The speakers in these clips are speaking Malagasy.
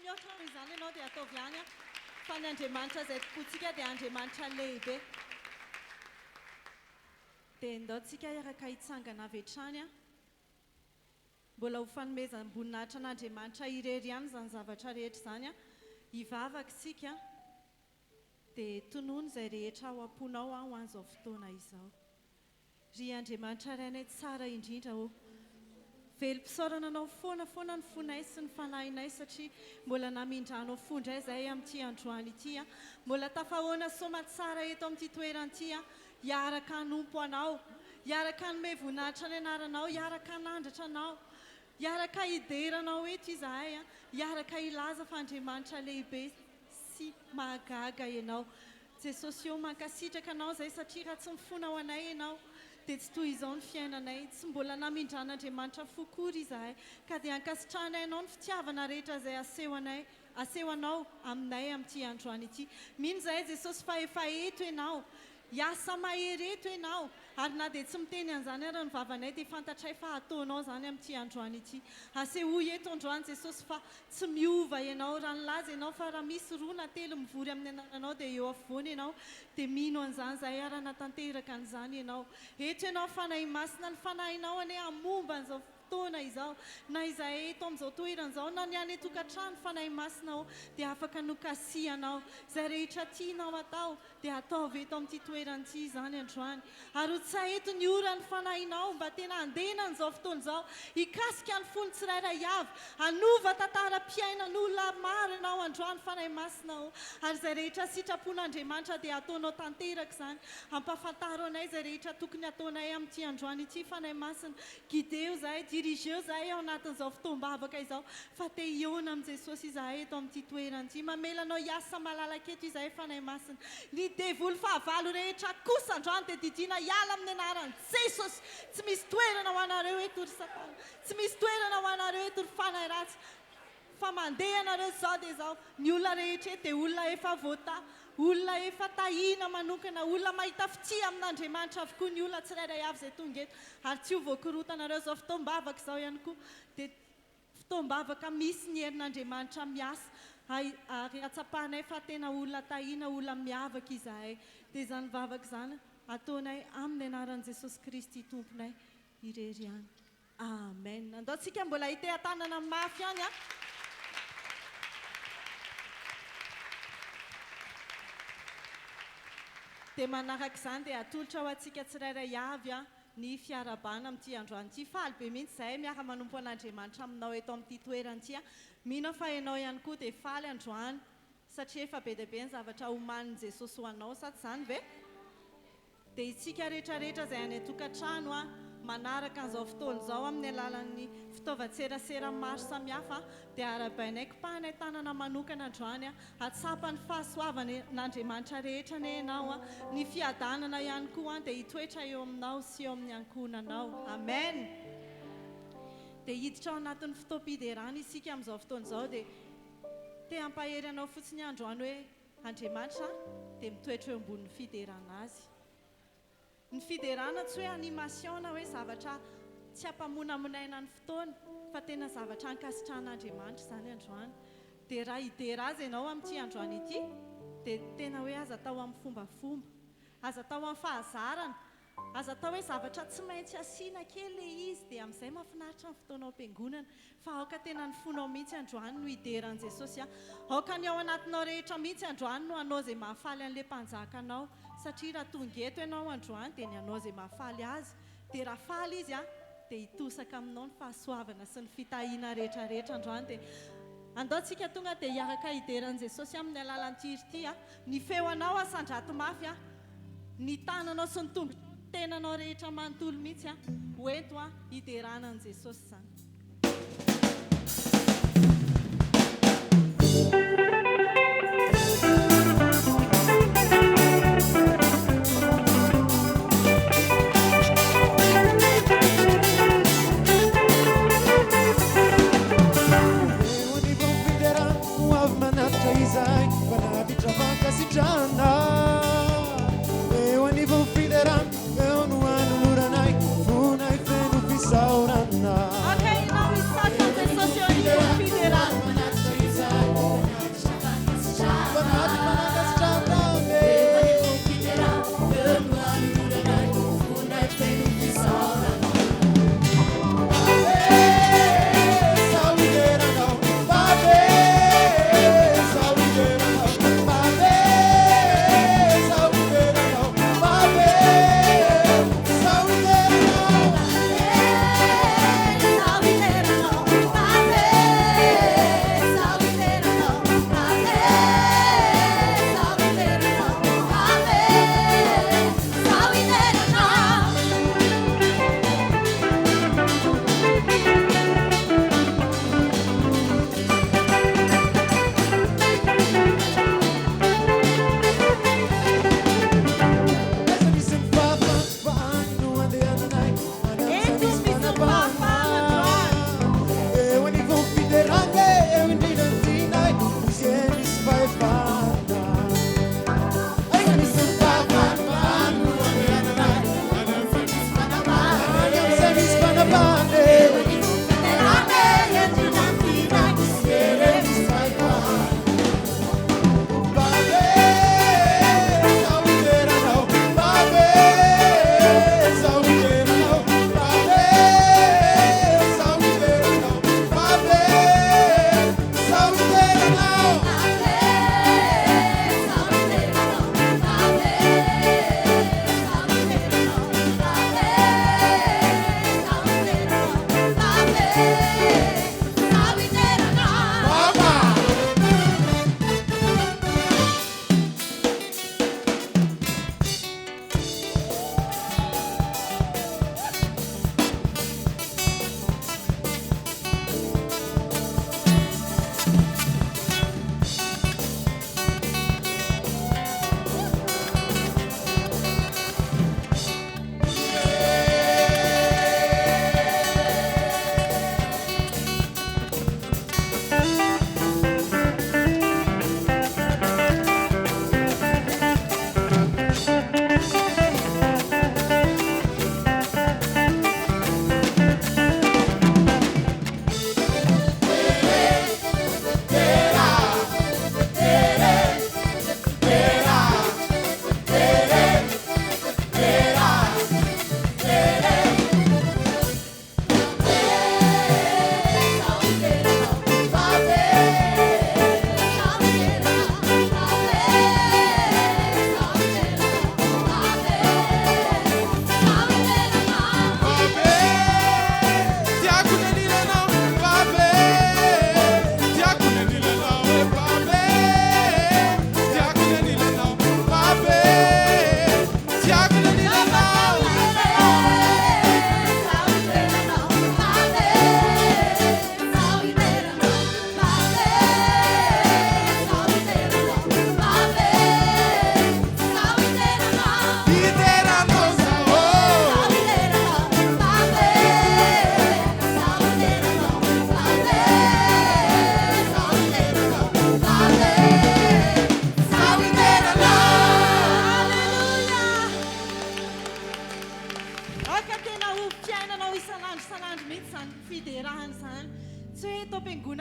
mihoatra noho izany ianao dia ataovy ihany a fa ny andriamanitra izay tokontsika dia andriamanitra lehibe dia ndaontsika iaraka hitsangana avy hatrany a mbola ho fanomezam-boninahitra an'andriamanitra irery ihany izany zavatra rehetra izany a hivavaka isika dia tonono izay rehetra ao am-ponao ho an'izao fotoana izao ry andriamanitra rainay tsara indrindra o velom-pisaorana anao foana ny fonay sy ny fanahinay satria mbola namindranao fondray zahay amin'ity androany ity a mbola tafahoana soma tsara eto amin'ity toeran'ity a hiaraka hanompo anao hiaraka hanome voninahitra ny anaranao hiaraka hanandratra anao hiaraka hideranao eto izahay a hiaraka hilaza fa andriamanitra lehibe sy mahagaga ianao Jesosy eo mankasitraka anao zay satria raha tsy mifona ho anay ianao dia tsy toy izao ny fiainanay tsy mbola namindran'andriamanitra fokory izahay ka dia ankasitrahanay anao ny fitiavana rehetra izay aseho anao aminay amin'ity androany ity mino izahay Jesosy fa efa eto ianao hiasa mahery eto ianao ary na dia tsy miteny an'izany ary ny vavanay dia fantatray fa ataonao izany amin'ity androany ity asehoy eto androany Jesosy fa tsy miova ianao raha nilaza ianao fa raha misy roa na telo mivory amin'ny anananao dia eo afovoany ianao dia mino an'izany izahay ary natanteraka an'izany ianao eto ianao fanahy masina ny fanahinao anie hamomba an'izao fotoana izao na izahay eto amin'izao toeran'izao na ny any tokantrano fanahy masina ao dia afaka nokasianao izay rehetra tianao atao dia ataovy eto amin'ity toeran'ity izany androany ary tsy eto ny ora ny fanahinao mba tena andena an'izao fotoana izao hikasika ny fony tsirairay avy hanova tantaram-piaina n'olona maro ianao androany fanahy masina ao ary izay rehetra sitrapon'andriamanitra dia ataonao tanteraka izany ampafantaro anay izay rehetra tokony ataonay amin'ity androany ity fanahy masina gideo zahay dirigeo zahay ao anatin'izao fotoam-bavaka izao fa te hiona amin'i Jesosy izahay eto amin'ity toeran'ity mamelanao hiasa malalaka eto izahay fanahy masina ny devoly fahavalo rehetra kosa androany dia didina hiala amin'ny anaran'i Jesosy tsy misy toerana ho anareo eto ry satana tsy misy toerana ho anareo eto ry fanahy ratsy fa mandeha anareo zao dia zao ny olona rehetra dia olona efa voata olona efa tahina manokana olona mahita fity amin'andriamanitra avokoa ny olona tsirairay avy izay tonga eto ary tsy ho voakorotanareo zao fotoam-bavaka izao ihany koa dia fotoam-bavaka misy ny herin'andriamanitra miasa ary atsapahanay fa tena olona tahina olona miavaka izahay dia izany vavaka izany ataonay amin'ny anaran'i Jesosy Kristy tomponay irery ihany amen andaontsika mbola hite-tanana mafy ihany a dia manaraka izany dia atolotra ho antsika tsirairay avy a ny fiarabana amin'ity androany ity faly be mihitsy izahay miara manompo an'andriamanitra aminao eto amin'ity toeran'ity a mino fa ianao ihany koa dia faly androany satria efa be dia be ny zavatra homanin'i Jesosy ho anao sa tsy izany ve dia itsika rehetrarehetra izay any tokantrano a manaraka an'izao fotoana izao amin'ny alalan'ny fitaovan-tserasera maro samihafa dia arabainay kipahanay tanana manokana androany a atsapany fahasoavan'andriamanitra rehetra ne ianao a ny fiadanana ihany koa dia hitoetra eo aminao sy eo amin'ny ankonanao amen dia hiditra ao anatin'ny fotoam-piderana isika amin'izao fotoana izao dia te hampahery anao fotsiny androany hoe andriamanitra dia mitoetra eo ambonin'ny fiderana azy ny fiderana tsy hoe animation na hoe zavatra tsy hampamonamonaina ny fotoana fa tena zavatra ankasitrahan'andriamanitra izany androany dia raha hidera azy ianao amin'ity androany ity dia tena hoe aza atao amin'ny fombafomba aza atao amin'ny fahazarana aza atao hoe zavatra tsy maintsy asiana kely le izy dia amin'izay mahafinaritra ny fotoanao am-piangonana fa aoka tena ny fonao mihitsy androany no hideran'i Jesosy a aoka ny ao anatinao rehetra mihitsy androany no anao izay mahafaly an'ilay mpanjaka anao satria raha tonga eto ianao androany dia ny anao izay mahafaly azy dia raha faly izy a dia hitosaka aminao ny fahasoavana sy ny fitahiana rehetrarehetra androany dia andaontsika tonga dia hiaraka hideran'i Jesosy amin'ny alalan'ity ity a ny feonao asandrato mafy a ny tananao sy ny tongo tenanao rehetra manontolo mihitsy a hoento a hideranan'i Jesosy izany Okay.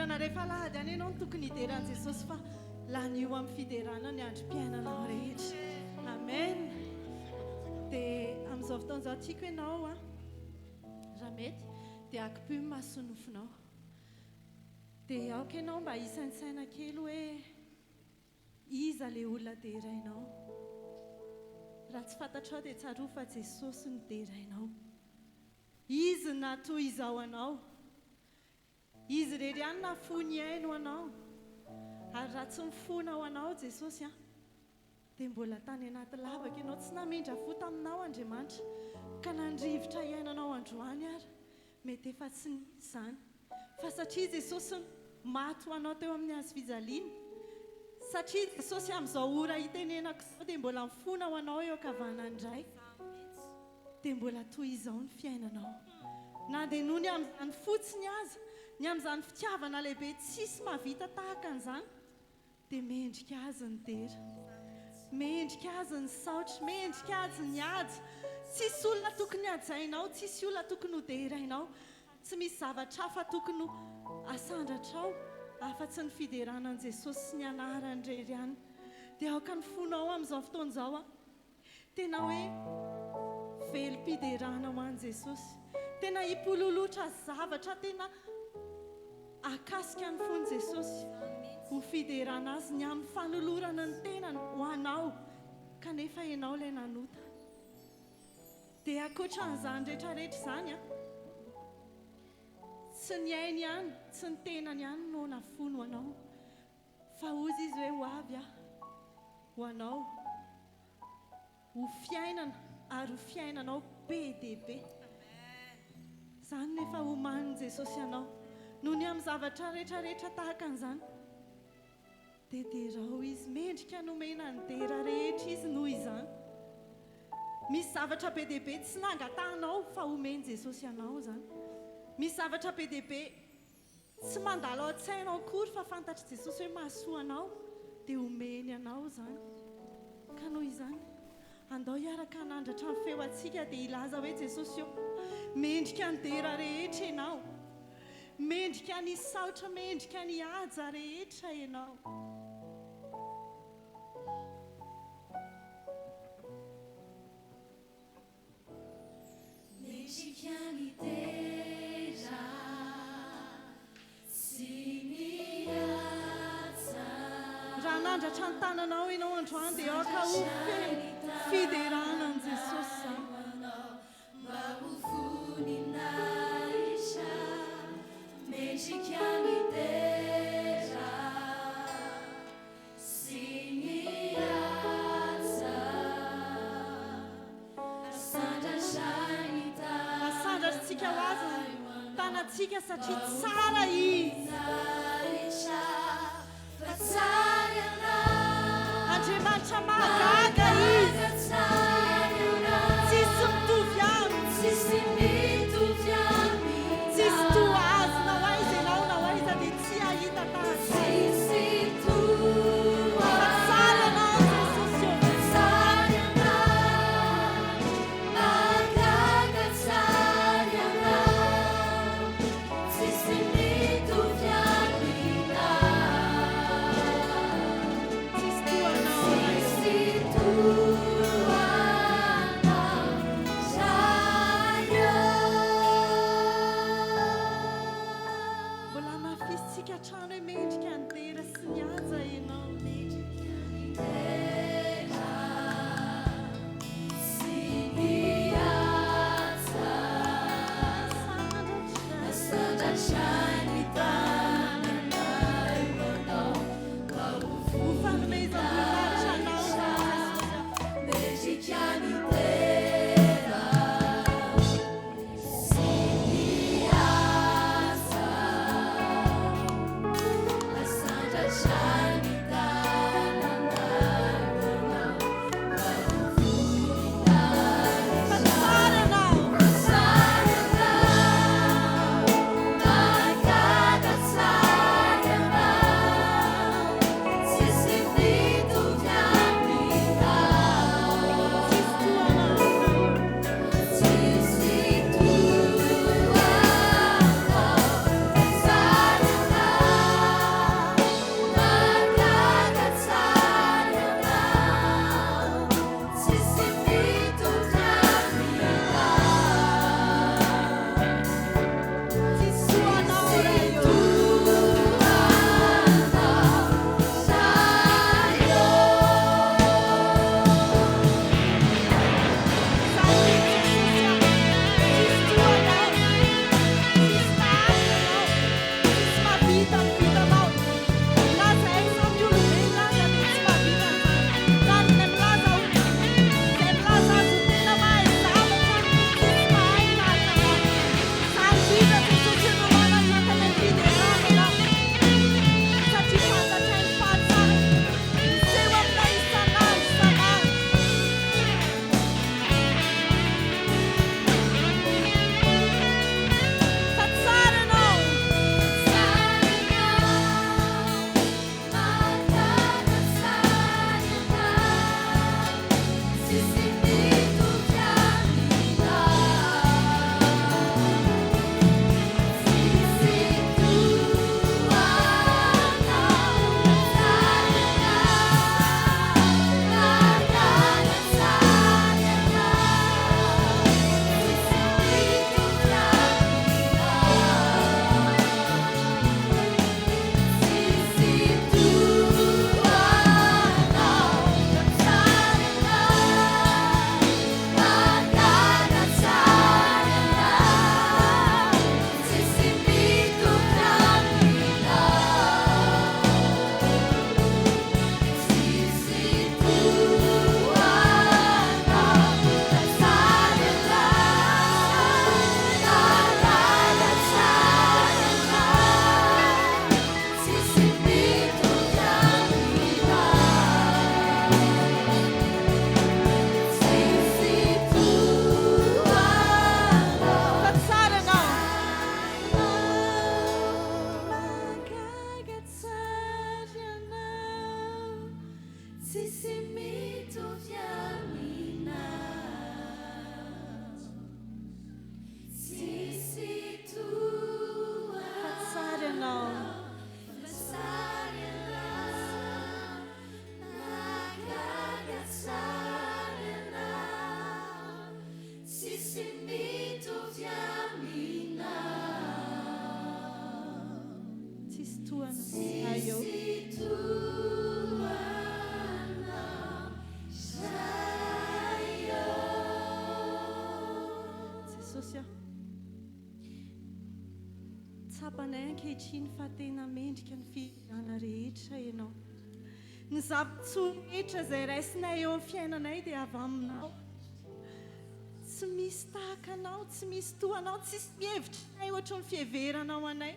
fitsangana rehefa alahady any ianao no tokony hideran'i Jesosy fa lanio amin'ny fiderana ny androm-piainanao rehetra. Amen. Dia amin'izao fotoana izao tiako ianao raha mety dia akipy masonofinao. Dia aoka ianao mba hisainsaina kely hoe iza ilay olona derainao. Raha tsy fantatrao dia tsaroa fa Jesosy no derainao. Izy natoy izao anao. Izy rery ihany nafony aino anao. Ary raha tsy mifona ao anao Jesosy dia mbola tany anaty lavaka ianao, tsy namindra fo taminao Andriamanitra ka nandrivotra iainanao androany ary mety efa tsy izany. Fa satria Jesosy maty ho anao teo amin'ny hazofijaliana, satria Jesosy amin'izao ora hitenenako izao dia mbola mifona ho anao eo an-kavanana indray, dia mbola toy izao ny fiainanao. Na dia noho ny amin'izany fotsiny aza, ny amin'izany fitiavana lehibe tsisy mahavita tahaka an'izany, dia mendrika azy ny dera, mendrika azy ny saotra, mendrika azy ny ady. Tsisy olona tokony hajainao, tsisy olona tokony ho derainao, tsy misy zavatra hafa tokony asandratrao afa-tsy ny fideranan'i Jesosy sy ny anarany rery ihany. Dia aoka ny fonao amin'izao fotoana izao tena hoe velom-piderana ho an'i Jesosy, tena hipololotra zavatra, tena akasika ny fon'i Jesosy ho fiderana azy, ny amin'ny fanolorana ny tenany ho anao, kanefa ianao ilay nanota. Dia ankoatra an'izany rehetrarehetra izany tsy ny ainy ihany, tsy ny tenany ihany no nafono anao, fa ozy izy hoe ho avy ho anao, ho fiainana ary ho fiainanao be dia be. Izany nefa omanin' Jesosy anao noho ny amin'ny zavatra rehetrarehetra tahaka an'izany, dia derao izy, mendrika nomena ny dera rehetra izy noho izany. Misy zavatra be dia be tsy nangatahnao fa omeny Jesosy anao izany. Misy zavatra be dia be tsy mandalo an-tsainao akory fa fantatry Jesosy hoe mahasoa anao, dia omeny anao izany. Ka noho izany andao hiaraka hanandratra ny feo antsika dia ilaza hoe Jesosy eo, mendrika ny dera rehetra ianao, mendrika ny saotra, mendrika ny haja rehetra ianao. Mendrika ny dera sy ny haja. Raha nandratra ny tananao ianao androany dia aoka ho fideranan'i Jesosy izany. Mba ho voninahitra, mendrika ny dera sy ny haja. Asandratsika ho azy tanantsika satria tsara izy. Andriamanitra mahagaga izy, tsisy mitovy aminy, tsisy toa azy na hoaiza ianao na hoaiza dia tsy ahita tahaka izy. Fa tsara ianao Jesosy eo. Mbola mahafisitsika hatrany hoe mendrika ny dera sy ny haja ianao. Ho fanomezam-boninahitra anao Jesosy. Shiny Sisi mitoviamina Sisi tua Fatsary ianao Fasarena Nakagatsarena Sisi mitoviamina tsisy toana ayo Sisi tuana Sayo Jesosy a tsapanay ankehitriny fa tena mendrika ny fiainana rehetra ianao ny zavitsoa rehetra izay raisinay eo amin'ny fiainanay dia avy aminao tsy misy tahaka anao tsy misy toanao tsisy mihevitrinay ohatry ny fiheveranao anay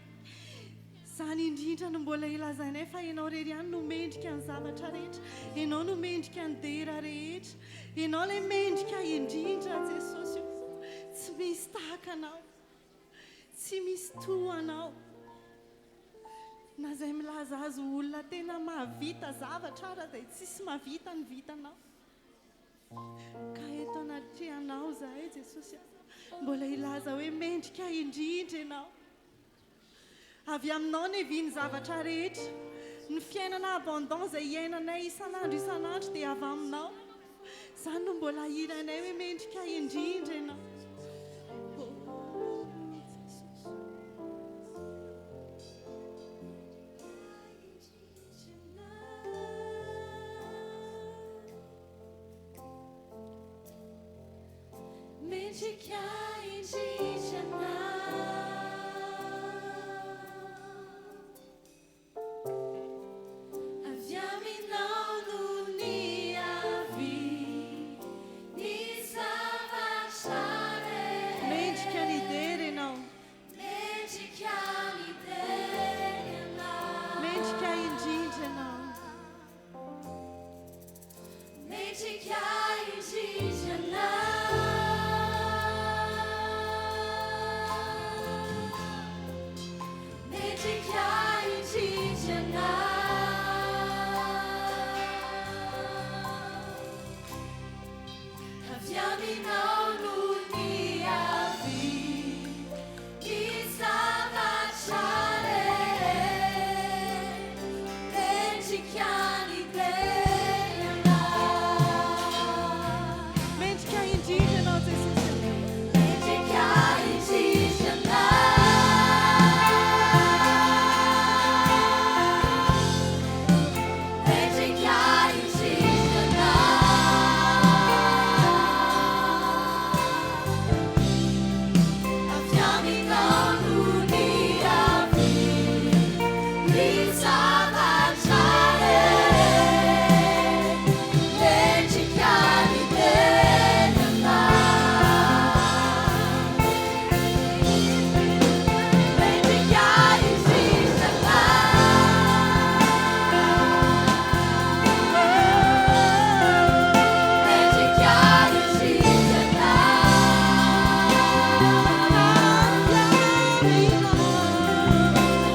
izany indrindra no mbola ilazainay fa ianao rery ihany no mendrika ny zavatra rehetra ianao no mendrika ny dera rehetra ianao ilay mendrika indrindra Jesosy tsy misy tahaka anao tsy misy toanao na izay milaza azy olona tena mahavita zavatra ara dia tsisy mahavita ny vitanao ka eto anatrehanao zahay Jesosy mbola ilaza hoe mendrika indrindra ianao avy aminao ny viany zavatra rehetra ny fiainana abandon izay iainanay isan'andro dia avy aminao izany no mbola iranay hoe mendrika indrindra ianao Mendrika indrindra avy aminao no ny avy ny zavatra rehetra mendrika ny dera ianao Mendrika ny dera mendrika indrindra ianao Mendrika indrindra Mendrika indrindra avy aminao no ny avy ny zavatra rehetra Mendrika ny dera mendrika indrindra ianao Jesosy Mendrika indrindra Mendrika indrindra avy aminao no ny avy ny zavatra rehetra Mendrika ny dera Mendrika indrindra Mendrika indrindra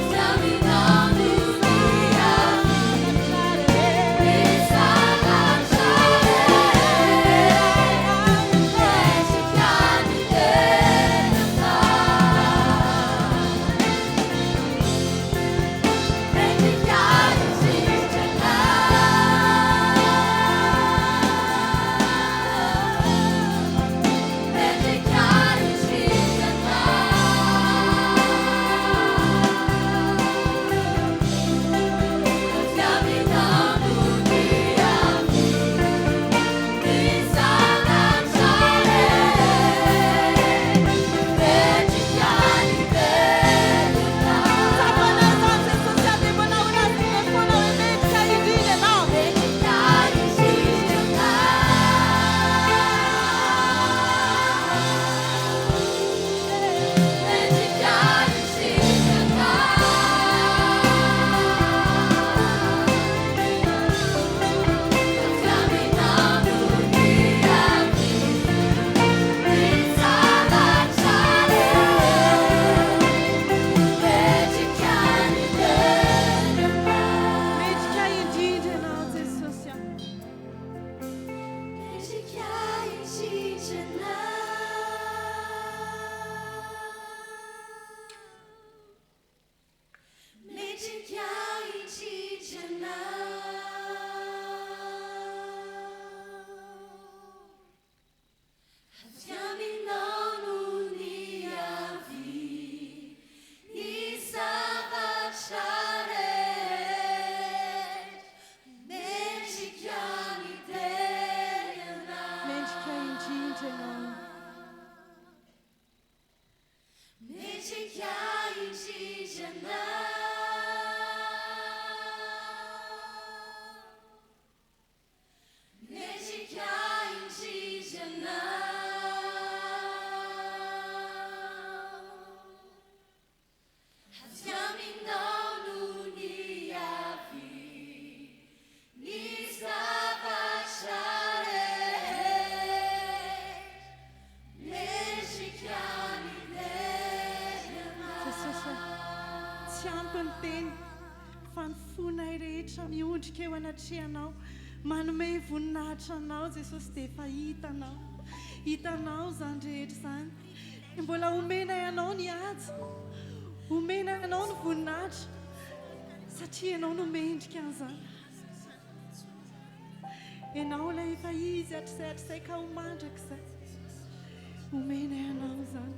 avy aminao no ny fampifanfonay rehetra miondrika eo anatrehanao manome voninahitra anao Jesosy dia efa hitanao zany rehetra zany mbola omenay anao ny aja omenay anao ny voninahitra satria ianao no mendrika an'izany ianao ilay efa izy hatrisay ka homandrak'izay omenay anao zany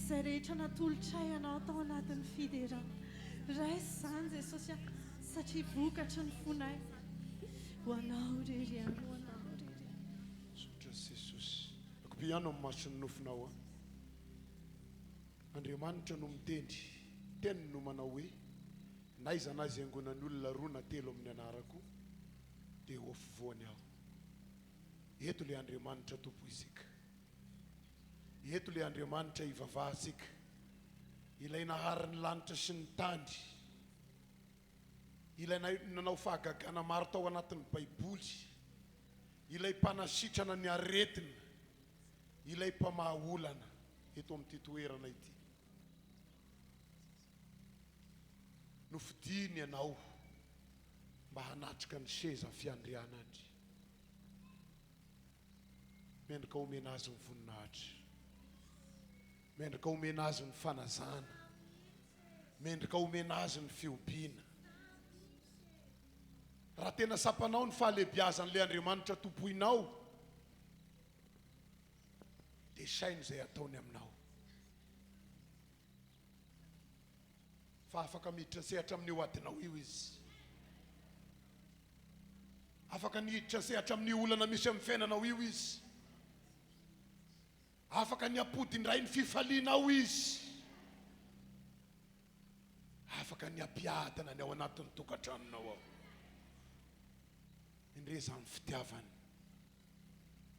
izay rehetra natolotray anao tao anatin'ny fiderana. Raisy izany Jesosy satria vokatra ny fonay ho anao rery any, ho anao rery. Sotra Jesosy. Akopiano amin'ny mason'ny nofinao. Andriamanitra no mitendry, teny no manao hoe naiza nazy angonany olona roa na telo amin'ny anarako dia ho afovoany aho. Eto le Andriamanitra tompo isika. Eto le Andriamanitra ivavahasika. Ilay naharany lanitra sy ny tany. Ilay nanao fahagagana maro tao anatin'ny Baiboly. Ilay mpanasitrana ny aretina. Ilay mpamahaolana eto amin'ity toerana ity. Nofidiny ianao mba hanatrika ny seza ny fiandrianany. Mendrika omena azy ny voninahitra, mendrika omena azy ny fanazana, mendrika omena azy ny fiompiana. Raha tena sapanao ny fahalebiazan'ilay Andriamanitra tompoinao, dia sainy izay ataony aminao. Fa afaka miditra sehatra amin'ny hoadinao io izy. Afaka niditra sehatra amin'ny olana misy amin'ny fiainanao io izy. Afaka ny apodindray ny fifalianao izy. Afaka ny apiadana ny ao anatin'ny tokantranonao ao. Indre zany fitiavany.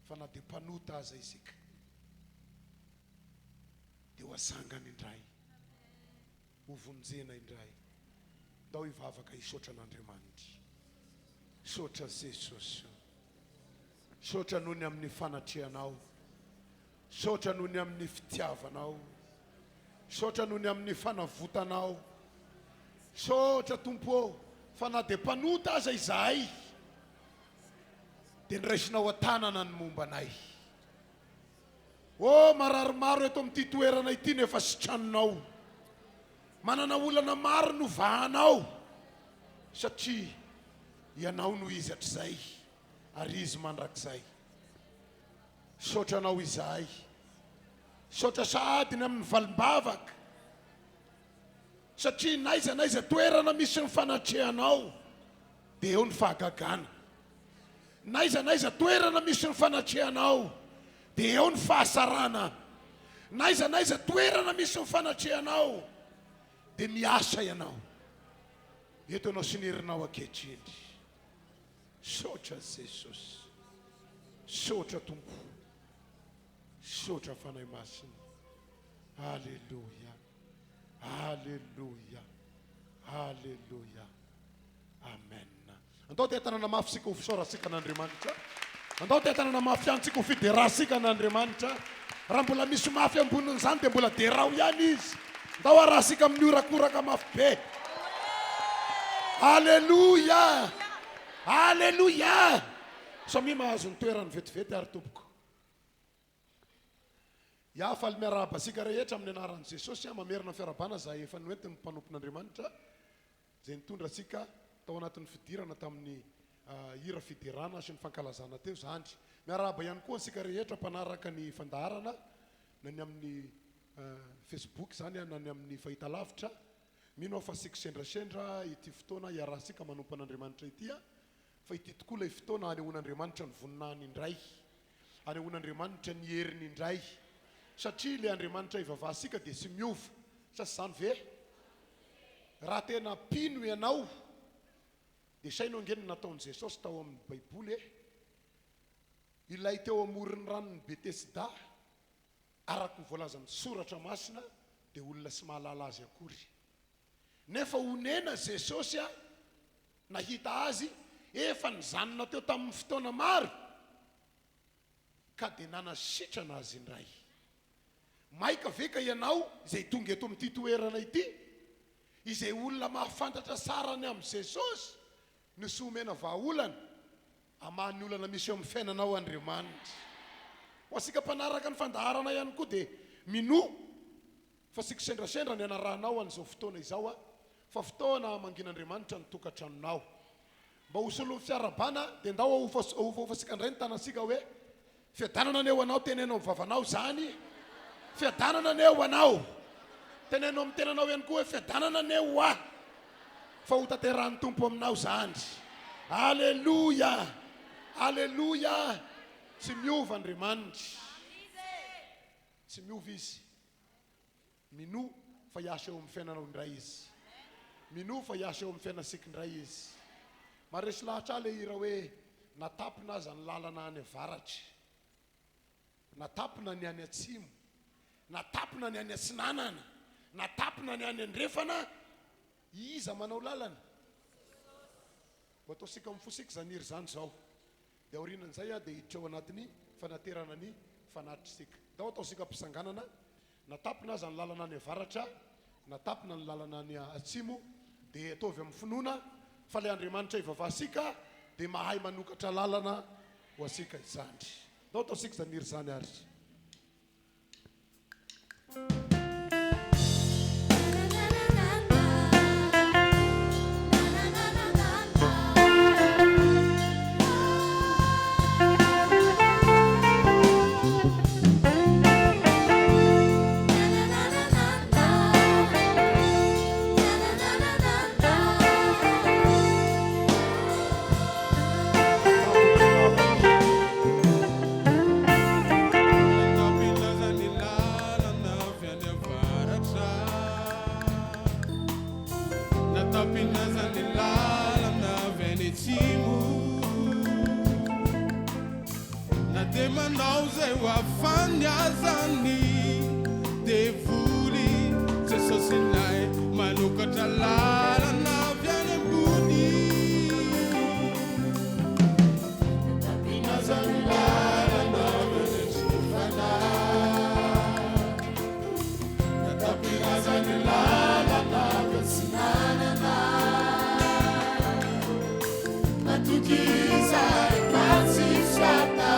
Fa na dia mpanota aza isika, dia ho asangana indray, ho vonjena indray. Ndao hivavaka hisaotra an'Andriamanitra. Saotra Jesosy. Saotra noho ny amin'ny fanatrehanao. Saotra noho ny amin'ny fitiavanao. Saotra noho ny amin'ny fanavotanao. Saotra Tompo, fa na dia mpanota aza izahay, dia niraisinao an-tanana ny momba anay. Marary maro eto amin'ity toerana ity nefa sitranonao. Manana olana maro no vahanao, satria ianao no izy hatrizay, ary izy mandrakizay. Saotranao izahay. Saotra sahady ny amin'ny valim-bavaka, satria naiza toerana misy ny fanatrehanao, dia eo ny fahagagana. Naiza toerana misy ny fanatrehanao, dia eo ny fahasarana. Naiza toerana misy ny fanatrehanao, dia miasa ianao. Eto anao sinerinao ankehitriny. Saotra Jesosy. Saotra Tompo. Saotra fanahy masina. Halleluja. Halleluja. Halleluja. Amen. Andao tetanana mafy sika ho fisaorasika an'Andriamanitra. Andao tetanana mafy ihany sika ho fiderasika an'Andriamanitra. Raha mbola misy mafy ambonin'izany dia mbola derao ihany izy. Andao arasika amin'ny orakoraka mafy be. Halleluja. Halleluja. Samy mahazo ny toerany vetivety ary tompoko. Iafaly miarahaba sika rehetra amin'ny anaran'i Jesosy, mamerina fiarabana izay efa noentiny mpanompon'Andriamanitra, izay nitondra sika tao anatin'ny fidirana tamin'ny hira fidirana sy ny fankalazana teo zany. Miarahaba ihany koa sika rehetra mpanaraka ny fandaharana na ny amin'ny Facebook zany na ny amin'ny fahitalavitra. Mino fa sika sendrasendra ity fotoana iarahsika manompon'Andriamanitra ity, fa ity tokoa ilay fotoana anehoan'Andriamanitra ny voninahiny indray, anehoan'Andriamanitra ny heriny indray, satria ilay Andriamanitra ivavahsika dia sy miova. Sasa zany ve? Raha tena pino ianao, dia sainao angeny nataon'i Jesosy tao amin'ny Baiboly, ilay teo amoron'ny ranon'ny Betesda, araka ny voalazan'ny soratra masina, dia olona sy mahalala azy akory. Nefa onena Jesosy nahita azy efa nijanona teo tamin'ny fotoana maro, ka dia nanasitrana azy indray. Maika veka ianao izay tonga eto amin'ity toerana ity, izay olona mahafantatra sarany amin'ny Jesosy, ny sy omena vahaolana amany olana misy eo amin'ny fiainanao Andriamanitra. Ho asika mpanaraka ny fandaharana ihany koa dia mino fa sika sendrasendra ny anarahanao an'izao fotoana izao, fa fotoana mangin'Andriamanitra ny tokantranonao. Mba hosolo fiarabana dia ndao ahofa sika indray ny tanasika hoe fiadanana ny eo anao, tenenao mivavanao zany, fiadanana ny eo anao, tenenao amin'ny tenanao ihany koa hoe fiadanana ny eo fa ho tanterahan'ny Tompo aminao zany. Halleluja. Halleluja. Tsy miova Andriamanitra, tsy miova izy. Mino fa hiasa eo amin'ny fiainanao indray izy. Mino fa hiasa eo amin'ny fiainasika indray izy. Maresy lahatra le hira hoe natapina aza ny lalana any avaratra, natapina ny any atsimo, natapina ny any atsinanana, natapina ny any andrefana. Iza manao lalana? Ho ataosika mifosika zany hira zany zao, dia aorianan'izay dia hiditra ao anatin'ny fanaterana ny fanatrisika. Dao ataosika mpisanganana. Natapina aza ny lalana any avaratra, natapina ny lalana any atsimo, dia ataovy amin'ny finoana fa le Andriamanitra ivavasika dia mahay manokatra lalana ho asika izany. Dao ataosika zaniry izany ary. Manao zay ho afanyazany devoly Jesosinay manokatra lalana avy any ambony tapinazany lalana avy any tapinazany lalana avy sinanana matutizay katsisata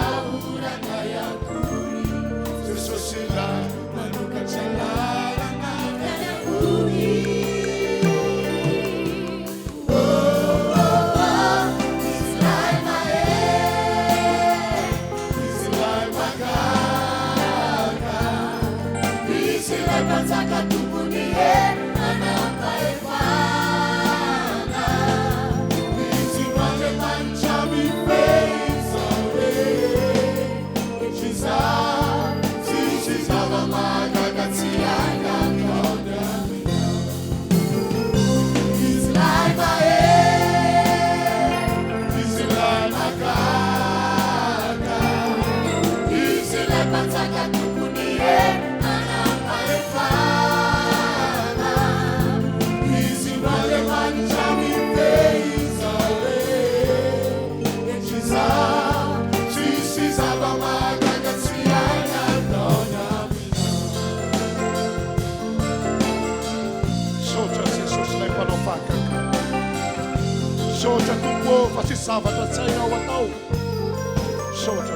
manukatra lalana avy ambony Islay magaga Islay panjaka tompony manampahefana Izy mandramanitra mifeizare Zava magaga tsianga kaona Islay magaga Islay panjaka tompony manampahefana Izy mandramanitra mifeizare Tsisy zava magaga tsianga kaona Sotra tompo fa tsy zavatra tsy hainao atao. Sotra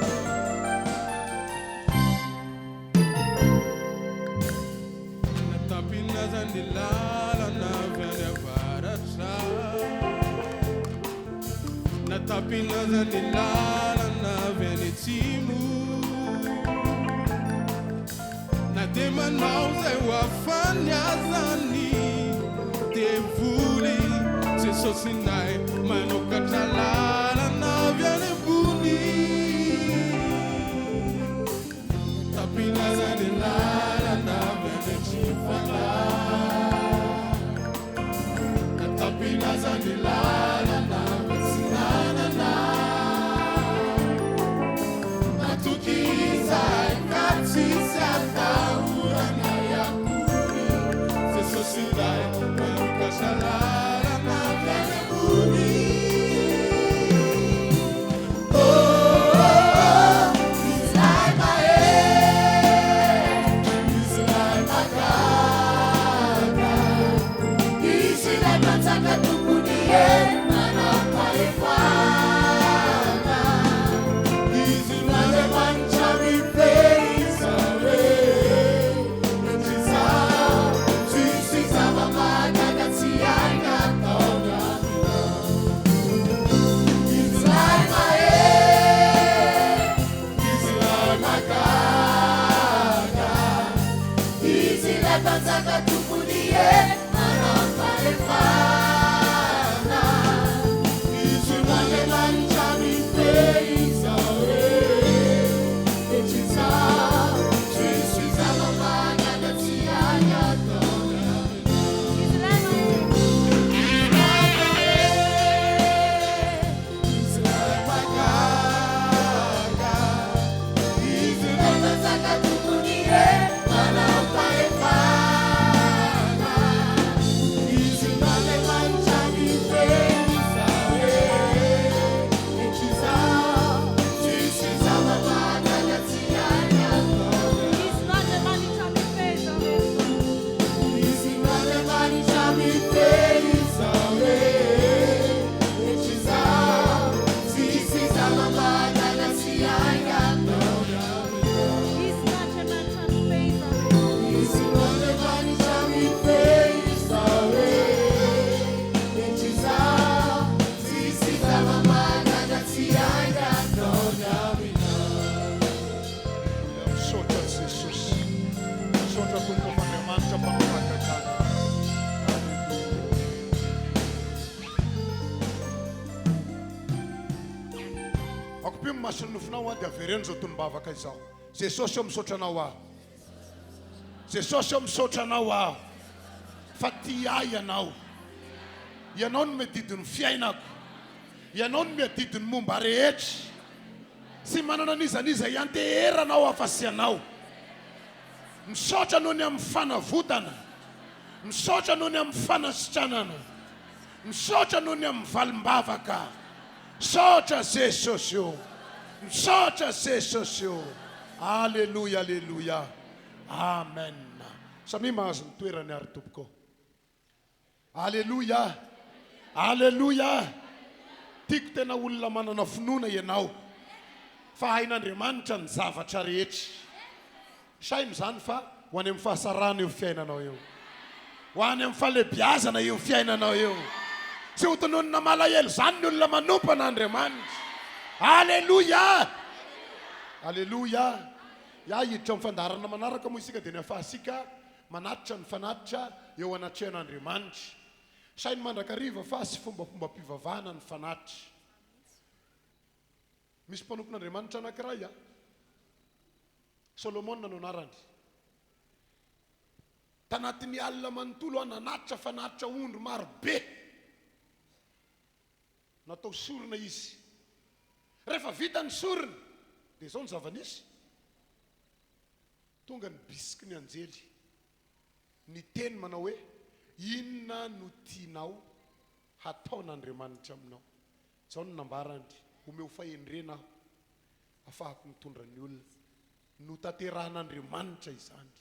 natapinazany lalana avy any avaratra natapinazany lalana avy any atsimo na dia manao zay ho afanyazany devoly Jesosinay manokatra lalana avy any ambony tapinazany lalana avy any atsifana tapinazany lalana avy sinanana matokizay katsisy atahorana yakory Jesosinay manokatra lalana avy any ambony akopimo masony nofinao a dia avereny zao tonom-bavaka izao. Jesosy eo misaotra anao aho, Jesosy eo misaotra anao aho fa ty ahy ianao no miadidiny fiainako, ianao no miadidiny momba rehetra, sy manana nizaniza ianteheranao afa-sy anao. Misaotra noho ny amin'ny fanavotana, misaotra noho ny amin'ny fanasitranana, misaotra noho ny amin'ny valim-bavaka. Misaotra Jesosy eo, misaotra Jesosy eo. Alleluia, alleluia, amen. Samy mahazo ny toerany ary tompoko. Alleluia, alleluia. Tiako tena olona manana finoana ianao fa hain'Andriamanitra ny zavatra rehetra. Saino zany fa ho any amin'ny fahasarana eo fiainanao eo, ho any amin'ny fahalebiazana eo fiainanao eo. Tsy ho tononona malahelo zany ny olona manompana Andriamanitra. Alleluia, alleluia. Ya hiditra amin'ny fandarana manaraka moa isika dia ny afahasika manatitra ny fanatitra eo anatrehan'Andriamanitra. Sainy mandrakariva fa sy fombafomba mpivavahana ny fanatitra. Misy mpanompon'Andriamanitra anankiray a, Solomona no anarany. Tanatin'ny alina manontolo a nanatitra fanatitra ondro maro be. Natao sorona izy. Rehefa vita ny sorona dia izao ny zava-nisy. Tonga ny bisiky ny anjely, ny teny manao hoe inona no tianao hataon'Andriamanitra aminao. Izao no nambarany, omeo fahendrena aho afahako mitondra ny olona, no tanterahan'Andriamanitra izany.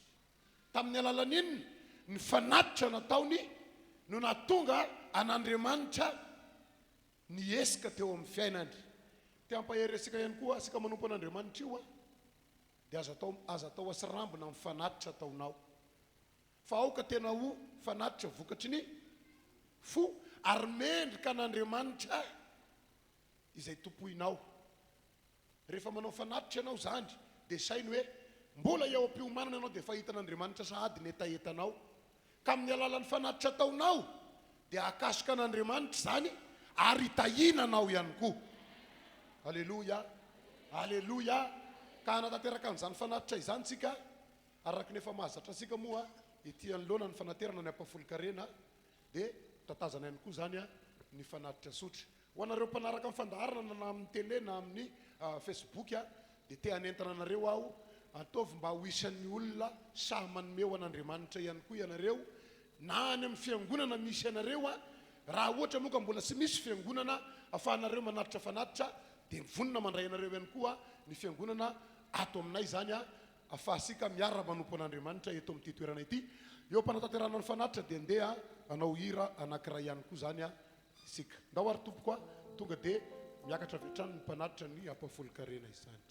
Tamin'ny alalan'inona ny fanatitra nataony no natonga an'Andriamanitra ny esika teo amin'ny fiainany. Te hampaheresika ihany koa sika manompo an'Andriamanitra io a, dia azo atao asirambina amin'ny fanatitra ataonao. Fa aoka tena ho fanatitra vokatry ny fo ary mendrika an'Andriamanitra izay tompoinao. Rehefa manao fanatitra ianao zany dia sainy hoe mbola eo am-piomanana ianao dia fahitan'Andriamanitra sahady ny etaetanao. Ka amin'ny alalan'ny fanatitra ataonao dia akasoka an'Andriamanitra zany ary itahinanao ihany koa. Alleluia, alleluia. Ka hanatanteraka an'izany fanatitra izany tsika araka nefa mahazatra sika moa ety anoloana ny fanaterana ny ampafolikarena dia tatazana ihany koa zany a ny fanatitra sotra. Ho anareo mpanaraka amin'ny fandaharana na amin'ny tele na amin'ny Facebook a dia te hanentana anareo aho ataovy mba ho isan'ny olona sahy manome ho an'Andriamanitra ihany koa ianareo na any amin'ny fiangonana misy ianareo a. Raha ohatra moa ka mbola tsy misy fiangonana afahanareo manatitra fanatitra dia mivonona mandray anareo ihany koa ny fiangonana ato aminay zany a afahasika miara manompo an'Andriamanitra eto amin'ity toerana ity. Eo mpanatanterana ny fanatitra dia andeha anao hira anankiray ihany koa zany a isika. Ndao ary tompoko a tonga dia miakatra avy hatrany ny mpanatitra ny ampafolikarena izany.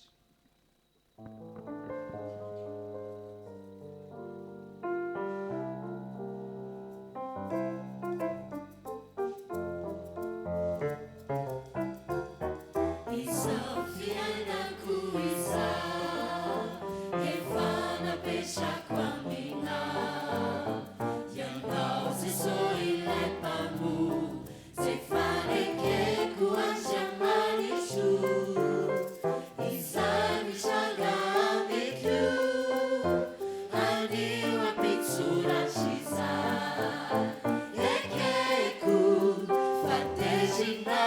Fatezina,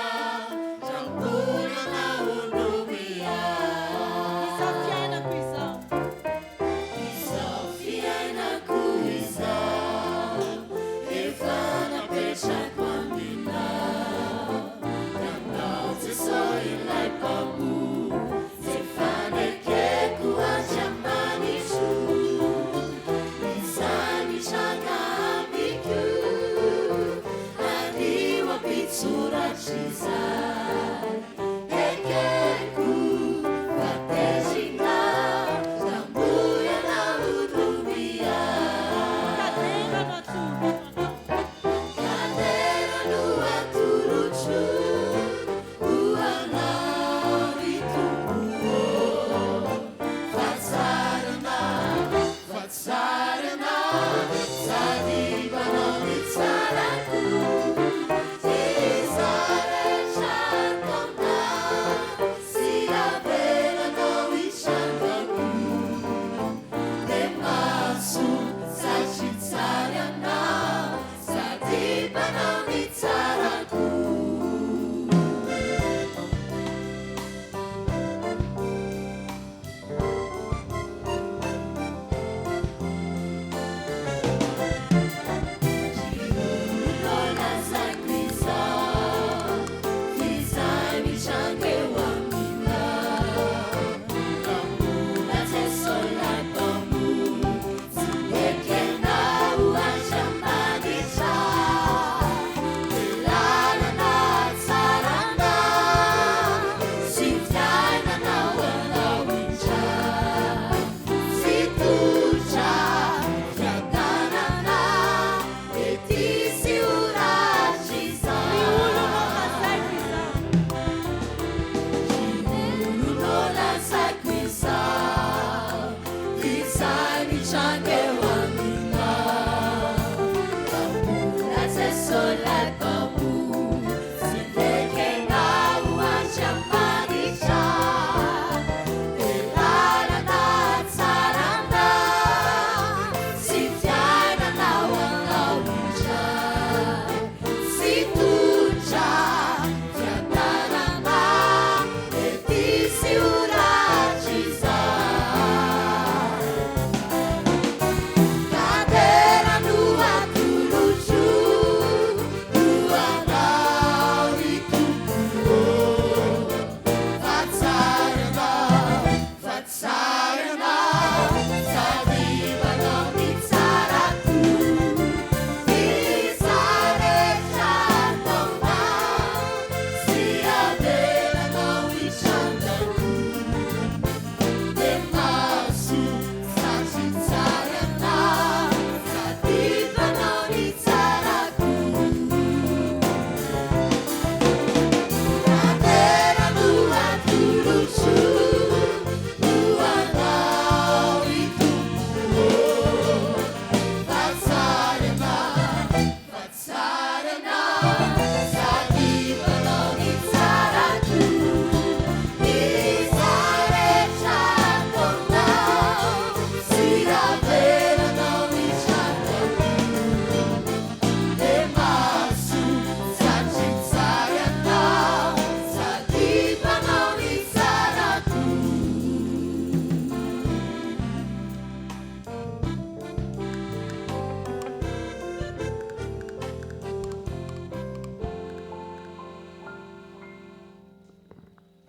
Jampura na Unumia.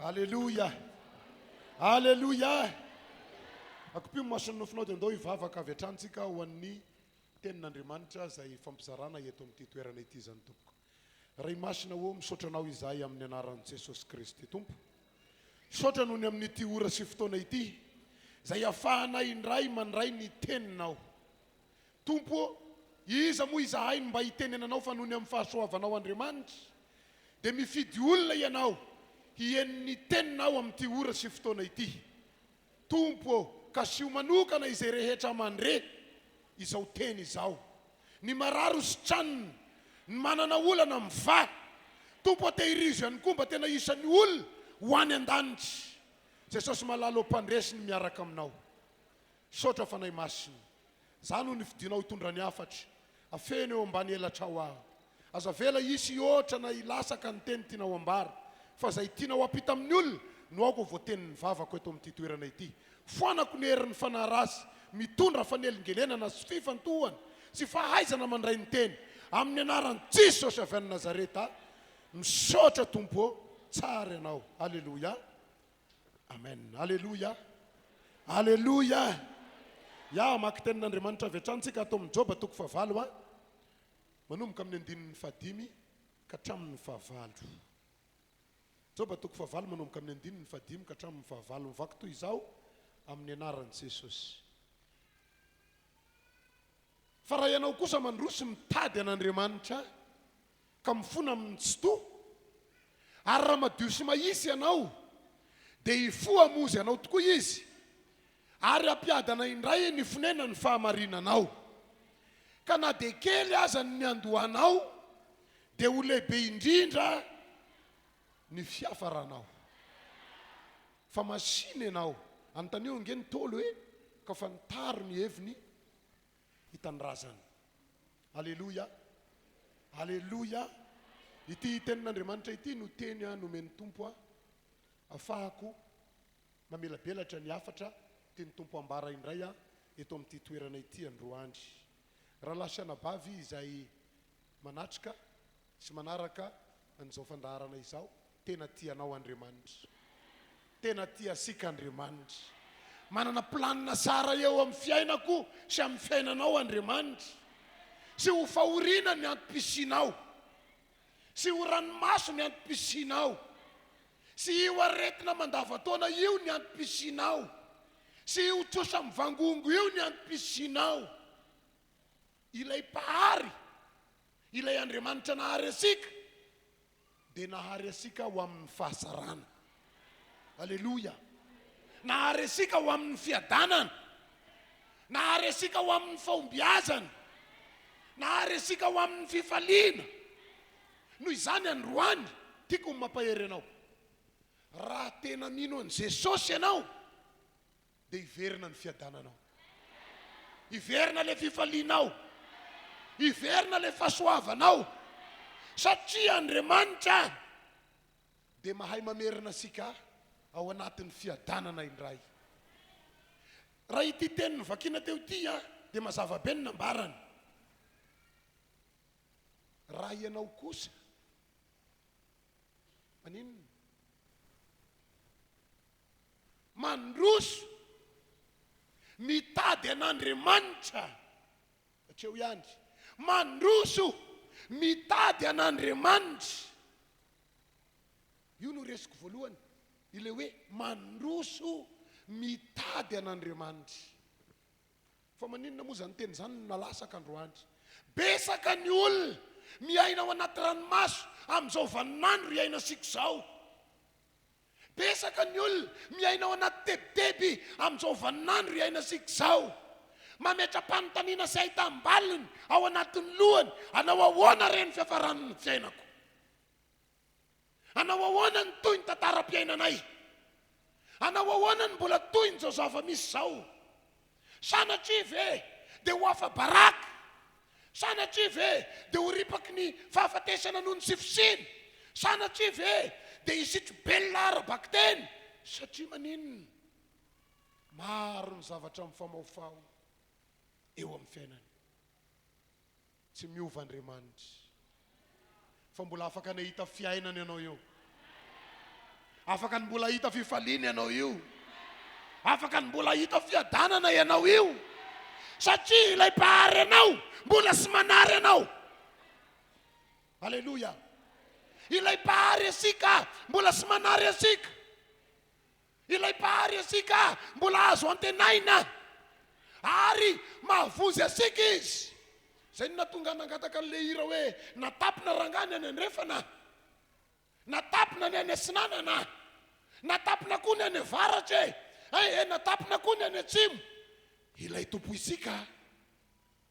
Alléluia. Alléluia. Akopy mason'ny nofinao dia andao hivavaka avy hatransika ho an'ny tenin'Andriamanitra izay fampizarana eto amin'ity toerana ity zany tompoko. Ray masina ho misaotra anao izahay amin'ny anaran'i Jesosy Kristy tompo. Misaotra noho ny amin'ity ora sy fotoana ity izay ahafahanay indray mandray ny teninao. Tompo, iza moa izahay mba hitenenanao fa noho ny amin'ny fahasoavanao Andriamanitra dia mifidy olona ianao hieno ny teninao amin'ity ora sy fotoana ity. Tompo, ka sy ho manokana izay rehetra mandre izao teny izao. Ny mararo sy tranony, ny manana olana miva. Tompo, tehirizo ihany koa mba tena isan'ny olona ho any an-danitra. Jesosy malalo mpandresiny miaraka aminao. Saotra fanay masina. Zano ny fidinao hitondra ny afatra. Afeny eo ambany elatra ho aho. Aza vela isy oatra na ilasaka ny teny tianao ambara. Fa zay tianao apita amin'ny olona no aoko voatenin'ny vavako eto amin'ity toerana ity. Foanako ny herin'ny fanarazy, mitondra fanelingelenana sy fifantohana sy fahaizana mandray ny teny. Amin'ny anaran'i Jesosy avy any Nazareta, misaotra tompo, tsara ianao. Alleluia. Amen. Alleluia. Alleluia. Ya maka tenin'Andriamanitra avy hatransika atao amin'ny Joba toko 9 manomboka amin'ny 5 ka hatramin'ny 9. Joba toko 9 manomboka amin'ny 5 ka hatramin'ny 9. Mivaky toy izao amin'ny anaran'i Jesosy. Fa raha ianao kosa mandroso mitady an'Andriamanitra ka mifona amin'ny tsoto, ary raha madio sy mahisy ianao dia hifoha mozy ianao tokoa izy, ary ampiadana indray ny fonena ny fahamarinanao. Ka na dia kely aza ny andohanao dia ho lehibe indrindra ny fiafaranao. Fa masina ianao, antanio nge ny tolo hoe ka fa nitaro ny heviny hitanrazana. Alleluia. Alleluia. Ity tenin'Andriamanitra ity no teny nomeny tompo afahako mamelabelatra ny afatra teny tompo ambara indray eto amin'ity toerana ity androandry. Raha lasanabavy izay manatrika sy manaraka an'izao fandaharana izao, tena tianao Andriamanitra. Tena tiasika Andriamanitra. Manana planina sara eo amin'ny fiainako sy amin'ny fiainanao Andriamanitra. Sy ho fahoriana ny antom-pisinao, sy ho ranomaso ny antom-pisinao, sy io aretina mandavataona io ny antom-pisinao, sy io tsosa mivangongo io ny antom-pisinao. Ilay pahary, ilay Andriamanitra nahary asika dia nahary asika ho amin'ny fahasarana. Alleluia. Nahary asika ho amin'ny fiadanana, nahary asika ho amin'ny fahombiazana, nahary asika ho amin'ny fifaliana. Noho izany androany tiako ny mampahery anao, raha tena mino an' Jesosy ianao dia hiverina ny fiadananao, hiverina le fifalianao, hiverina le fahasoavanao, satria Andriamanitra dia mahay mamerina asika ao anatin'ny fiadanana indray. Raha ity teny vakina teo ity dia mazava be ny nambarany. Raha ianao kosa maninona mandroso mitady an'Andriamanitra, hatreo ihany, mandroso mitady an'Andriamanitra. Io no resiko voalohany, ile hoe mandroso mitady an'Andriamanitra. Fa maninona moa zany teny zany nalasaka androandry. Besaka ny olona miaina ao anaty ranomaso amin'izao vaninandro iaina sika izao. Besaka ny olona miaina ao anaty tebiteby amin'izao vaninandro iaina sika izao. Mametra-panontaniana sy ahita-mbaliny ao anatin'ny lohany, anao ahoana reny fiafaran'ny fiainako? Anao ahoana ny toy ny tantaram-piainanay? Anao ahoana ny mbola toy ny zao zava-misy izao? Sanatria ve dia ho afa-baraka? Sanatria ve dia ho ripaky ny fahafatesana noho ny sifosiny? Sanatria ve dia hisitro belona ara-baky teny? Satria maninona? Maro ny zavatra mifamaofao eo amin'ny fiainany. Tsy miova Andriamanitra, fa mbola afaka nahita fiainana ianao eo. afaka ny mbola hita fifaliana ianao io, afaka ny mbola hita fiadanana ianao io, satria ilay mpahary anao mbola sy manary anao. Aleluia. Ilay mpahary asika mbola sy manary asika, ilay mpahary asika mbola azo antenaina ary mahavozy asika izy. Zay natonga nangataka an'le hira hoe natapina rangany any andrefana, natapina ny any asinanana, natapina koa ny any avaratra, natapina koa ny any atsimo. Ilay tompo isika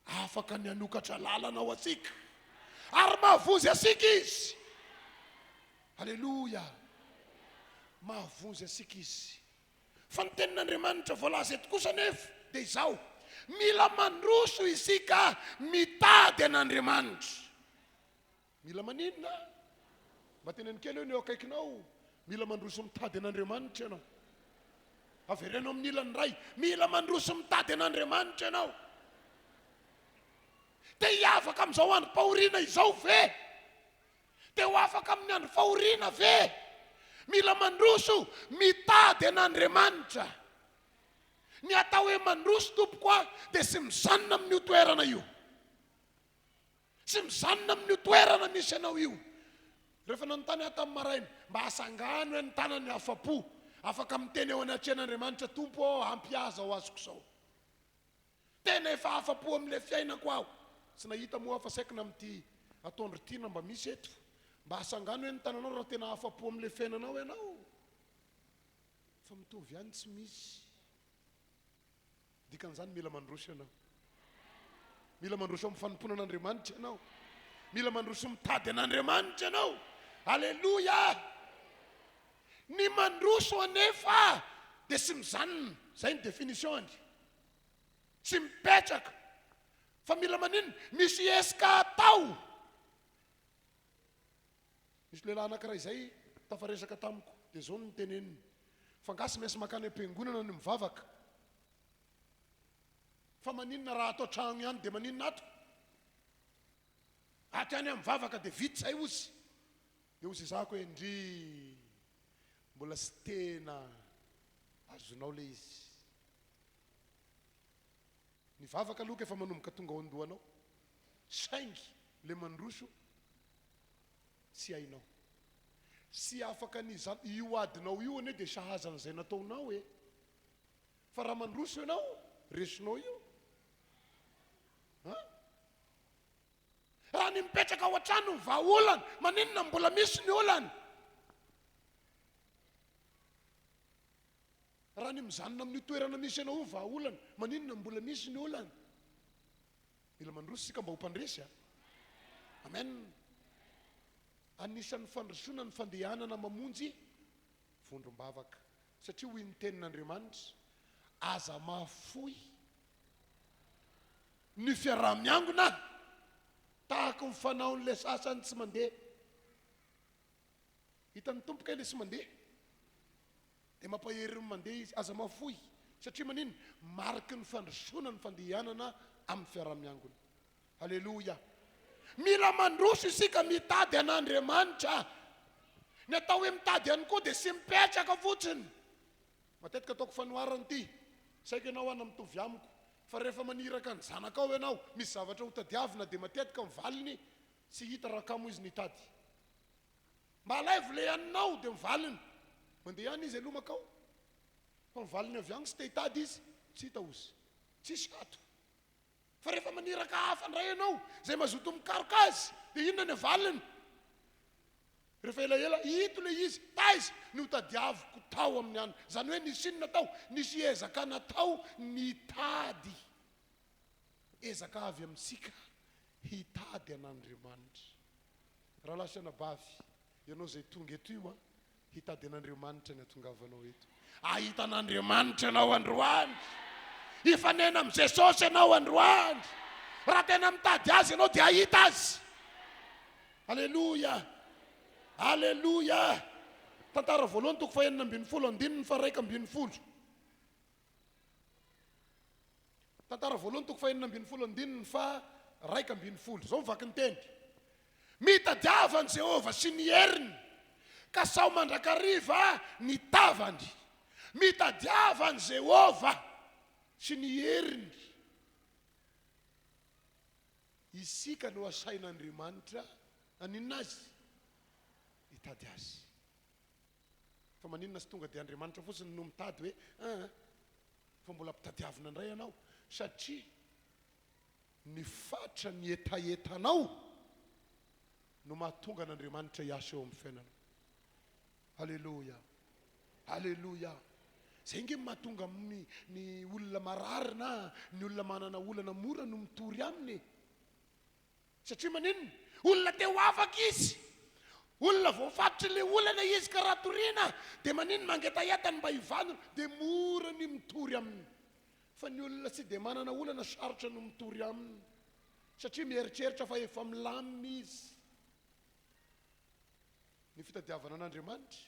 afaka ny anokatra lalana ao asika ary mahavozy asika izy. Aleluia. Mahavozy asika izy. Fa ny tenin'Andriamanitra voalaza eto kosa nefa dia izao, mila mandroso isika mitady an'Andriamanitra. Mila maninona? Mba teneny kely eo akaikinao, mila mandroso mitady an'Andriamanitra ianao. Averenao amin'ny ilany ray, mila mandroso mitady an'Andriamanitra ianao. Te hiavaka amin'izao andro fahoriana izao ve? Te ho afaka amin'ny andro fahoriana ve? Mila mandroso mitady an'Andriamanitra. Ny atao hoe mandroso tompoko a dia sy misanina amin'ny toerana io, sy misanina amin'ny toerana misy anao io. Rehefa nanontany ato amin'ny maraina mba hasangano hoe ny tanany afa-po, afaka miteny eo anatrehan'Andriamanitra, tompo ampiaza ho azoko izao. Tena efa afa-po amin'ilay fiainako aho. Sy nahita moa afa saikina amin'ity atondro tiana mba misy eto, mba hasangano hoe ny tananao raha tena afa-po amin'ilay fiainanao ianao. Fa mitovy ihany tsy misy. Dikan'izany mila mandroso ianao, mila mandroso amin'ny fanompona an'Andriamanitra ianao, mila mandroso mitady an'Andriamanitra ianao. Aleluia. Ny mandroso anefa dia sy mijanona, zay ny definitiony, sy mipetraka. Fa mila maninona? Misy esika atao. Misy lehilahy anankiray izay tafaresaka tamiko, dia zao ny teneniny, fa ngasy mesy makany am-piangonana ny mivavaka. Fa maninona raha atao trano ihany dia maninona ato? Aty any am-mivavaka dia vita zay ozy. Dia ozy izako hoe ndry mbola sy tena azonao le izy. Ny vavaka aloha efa manomboka tonga ao andohanao, saingy le mandroso sy hainao, sy afaka io adinao io ane dia sahazan'izay nataonao e. Fa raha mandroso ianao, resinao io. Raha ny mipetraka ao an-trano ny vahaolana, maninona mbola misy ny olana? Raha ny mijanona amin'ny toerana misy ianao ny vahaolana, maninona mbola misy ny olana? Mila mandroso sika mba ho mpandresy. Amen. Anisan'ny fandrosona ny fandehanana mamonjy vondrom-bavaka, satria hoy ny tenin'Andriamanitra, aza mahafoy ny fiaraha-miangona tahaka ny fanaon'ilay sasany tsy mandeha. Hitan'ny tompoka ilay sy mandeha dia mampahery ny mandeha izy, aza mahafoy, satria maninona? Mariky ny fandrosona ny fandehanana amin'ny fiaraha-miangona. Aleluia. Mila mandroso isika mitady an'Andriamanitra. Ny atao hoe mitady ihany koa dia sy mipetraka fotsiny. Matetika ataoko fanoharana ity, saika ianao ana mitovy amiko, fa rehefa maniraka ny zanakao ianao, misy zavatra ho tadiavina dia matetika mivaliny sy hita raha kamo izy nitady. Malaivo le haninao dia mivaliny, mandeha ihany izy alomakao. Fa mivaliny avy agny sy te hitady izy, tsy hita ozy, tsisy ato. Fa rehefa maniraka hafa ndray ianao, zay mazoto mikaroka azy, dia inona ny avaliny? Rehefa elaela hito le izy, taizy ny ho tadiaviko tao amin'ny any. Zany hoe nisy inona tao? Nisy ezaka natao nitady. Ezaka avy amintsika hitady an'Andriamanitra. Raha lasana bavy, ianao zay tonga eto io, hitady an'Andriamanitra ny atongavanao eto. Ahita an'Andriamanitra ianao androany, hifanena amin'ny Jesosy ianao androany. Raha tena mitady azy ianao dia ahita azy. Aleluia. Aleluia. Tantara voalohany toko faha 6:10 fa 1:10. Tantara voalohany toko faha 6:10 fa 1:10. Zao mivaky ny teny. Mitadiava an'i Jehova sy ny heriny ka sao mandrakariva ny tavany mitadiavany Jehova sy ny heriny. Isika no asain'Andriamanitra aninona azy hitady azy. Fa maninona sy tonga dia Andriamanitra fotsiny no mitady hoe fa mbola mpitadiavana indray ianao, satria ny fatra ny etaetanao no mahatonga n'Andriamanitra hiasa eo amin'ny fiainana. Halleluja, halleluja. Zay nge mahatonga ny olona mararina, ny olona manana olana mora no mitory aminy. Satria maninona? Olona te ho afaka izy, olona voafatry le olana izy ka raha toriana dia maninona mangetaetany mba hivanona dia mora ny mitory aminy. Fa ny olona tsy dia manana olana sarotra no mitory aminy, satria mieritreritra fa efa milamina izy. Ny fitadiavana an'Andriamanitra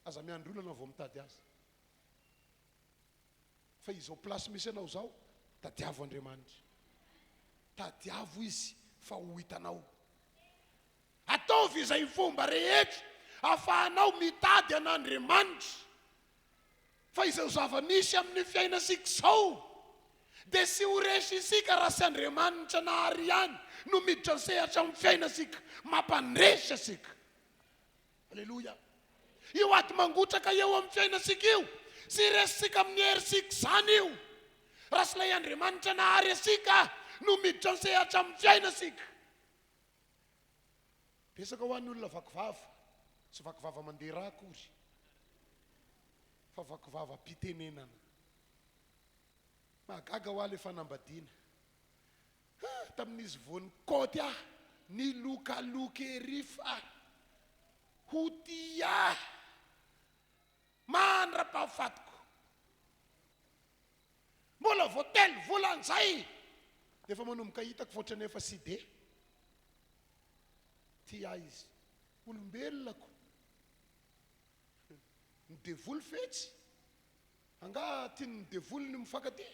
aza miandry olana vao mitady azy. Fa izao plasy misy anao zao, tadiavo Andriamanitra, tadiavo izy fa ho hitanao. Ataovy izay fomba rehetra ahafahanao mitady an'Andriamanitra. Fa izao zava-misy amin'ny fiainasika zao dia sy ho resy isika raha sy Andriamanitra nahary ihany no miditra ny sehatra amin'ny fiainasika mampandresy asika. Halleluja. Io aty mangotraka eo amin'ny fiainasika io sy resisika amin'ny herisika zany io, raha sy ilay Andriamanitra nahary asika no miditra ny sehatra amin'ny fiainasika. Pesaka ho an'ny olona vakivava, sy vakivava mandeha raha akory, fa vakivava mpitenenana. Mahagaga ho aho le fanambadiana. Tamin'izy voan'ny kôty ny lokaloka ery fa ho tia mandra-pahafatiko. Mbola voatelo volan'izay dia efa manomboka hitako foatra nefa sy de tia izy. Olombelonako ny devoly fetsy, anga tiany ny devoly ny mifankaty.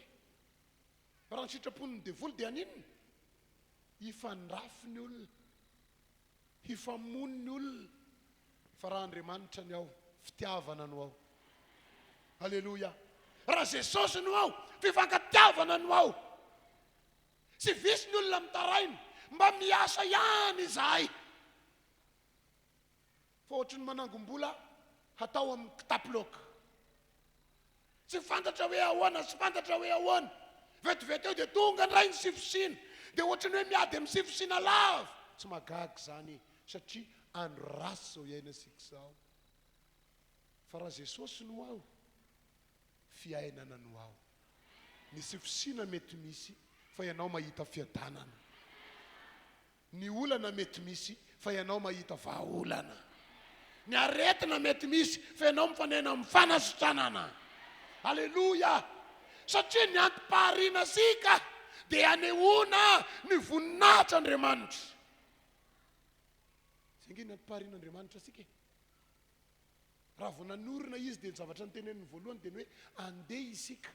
Raha ny sitrapony ny devoly dia aninona? Hifandrafy ny olona, hifamony ny olona. Fa raha Andriamanitra ny ao, fitiavana no ao. Halleluja. Raha Jesosy no ao, fifankatiavana no ao. Sy visy ny olona mitaraina mba miasa ihany izahay. Fa ohatry ny manangom-bola hatao amin'ny kitapoloka. Sy fantatra hoe ahoana, sy fantatra hoe ahoana. Vetivety eo dia tonga ndray ny sifosina, dia ohatry ny hoe miady amin'ny sifosina lava. Tsy magaga zany, satria andro rasy zao iainasika zao. Fa raha Jesosy no ao, fiainana no ao. Ny sifosina mety misy fa ianao mahita fiadanana. Ny olana mety misy fa ianao mahita vahaolana. Ny aretina mety misy fa ianao mifanena amin'ny fanasitranana. Halleluja. Satria ny antim-pahariana sika dia anehoana ny voninahitr'Andriamanitra. Zay nge ny antim-paharian'Andriamanitra sika. Raha vao nanorina izy dia ny zavatra nyteneniny voalohany dia ny hoe andeha isika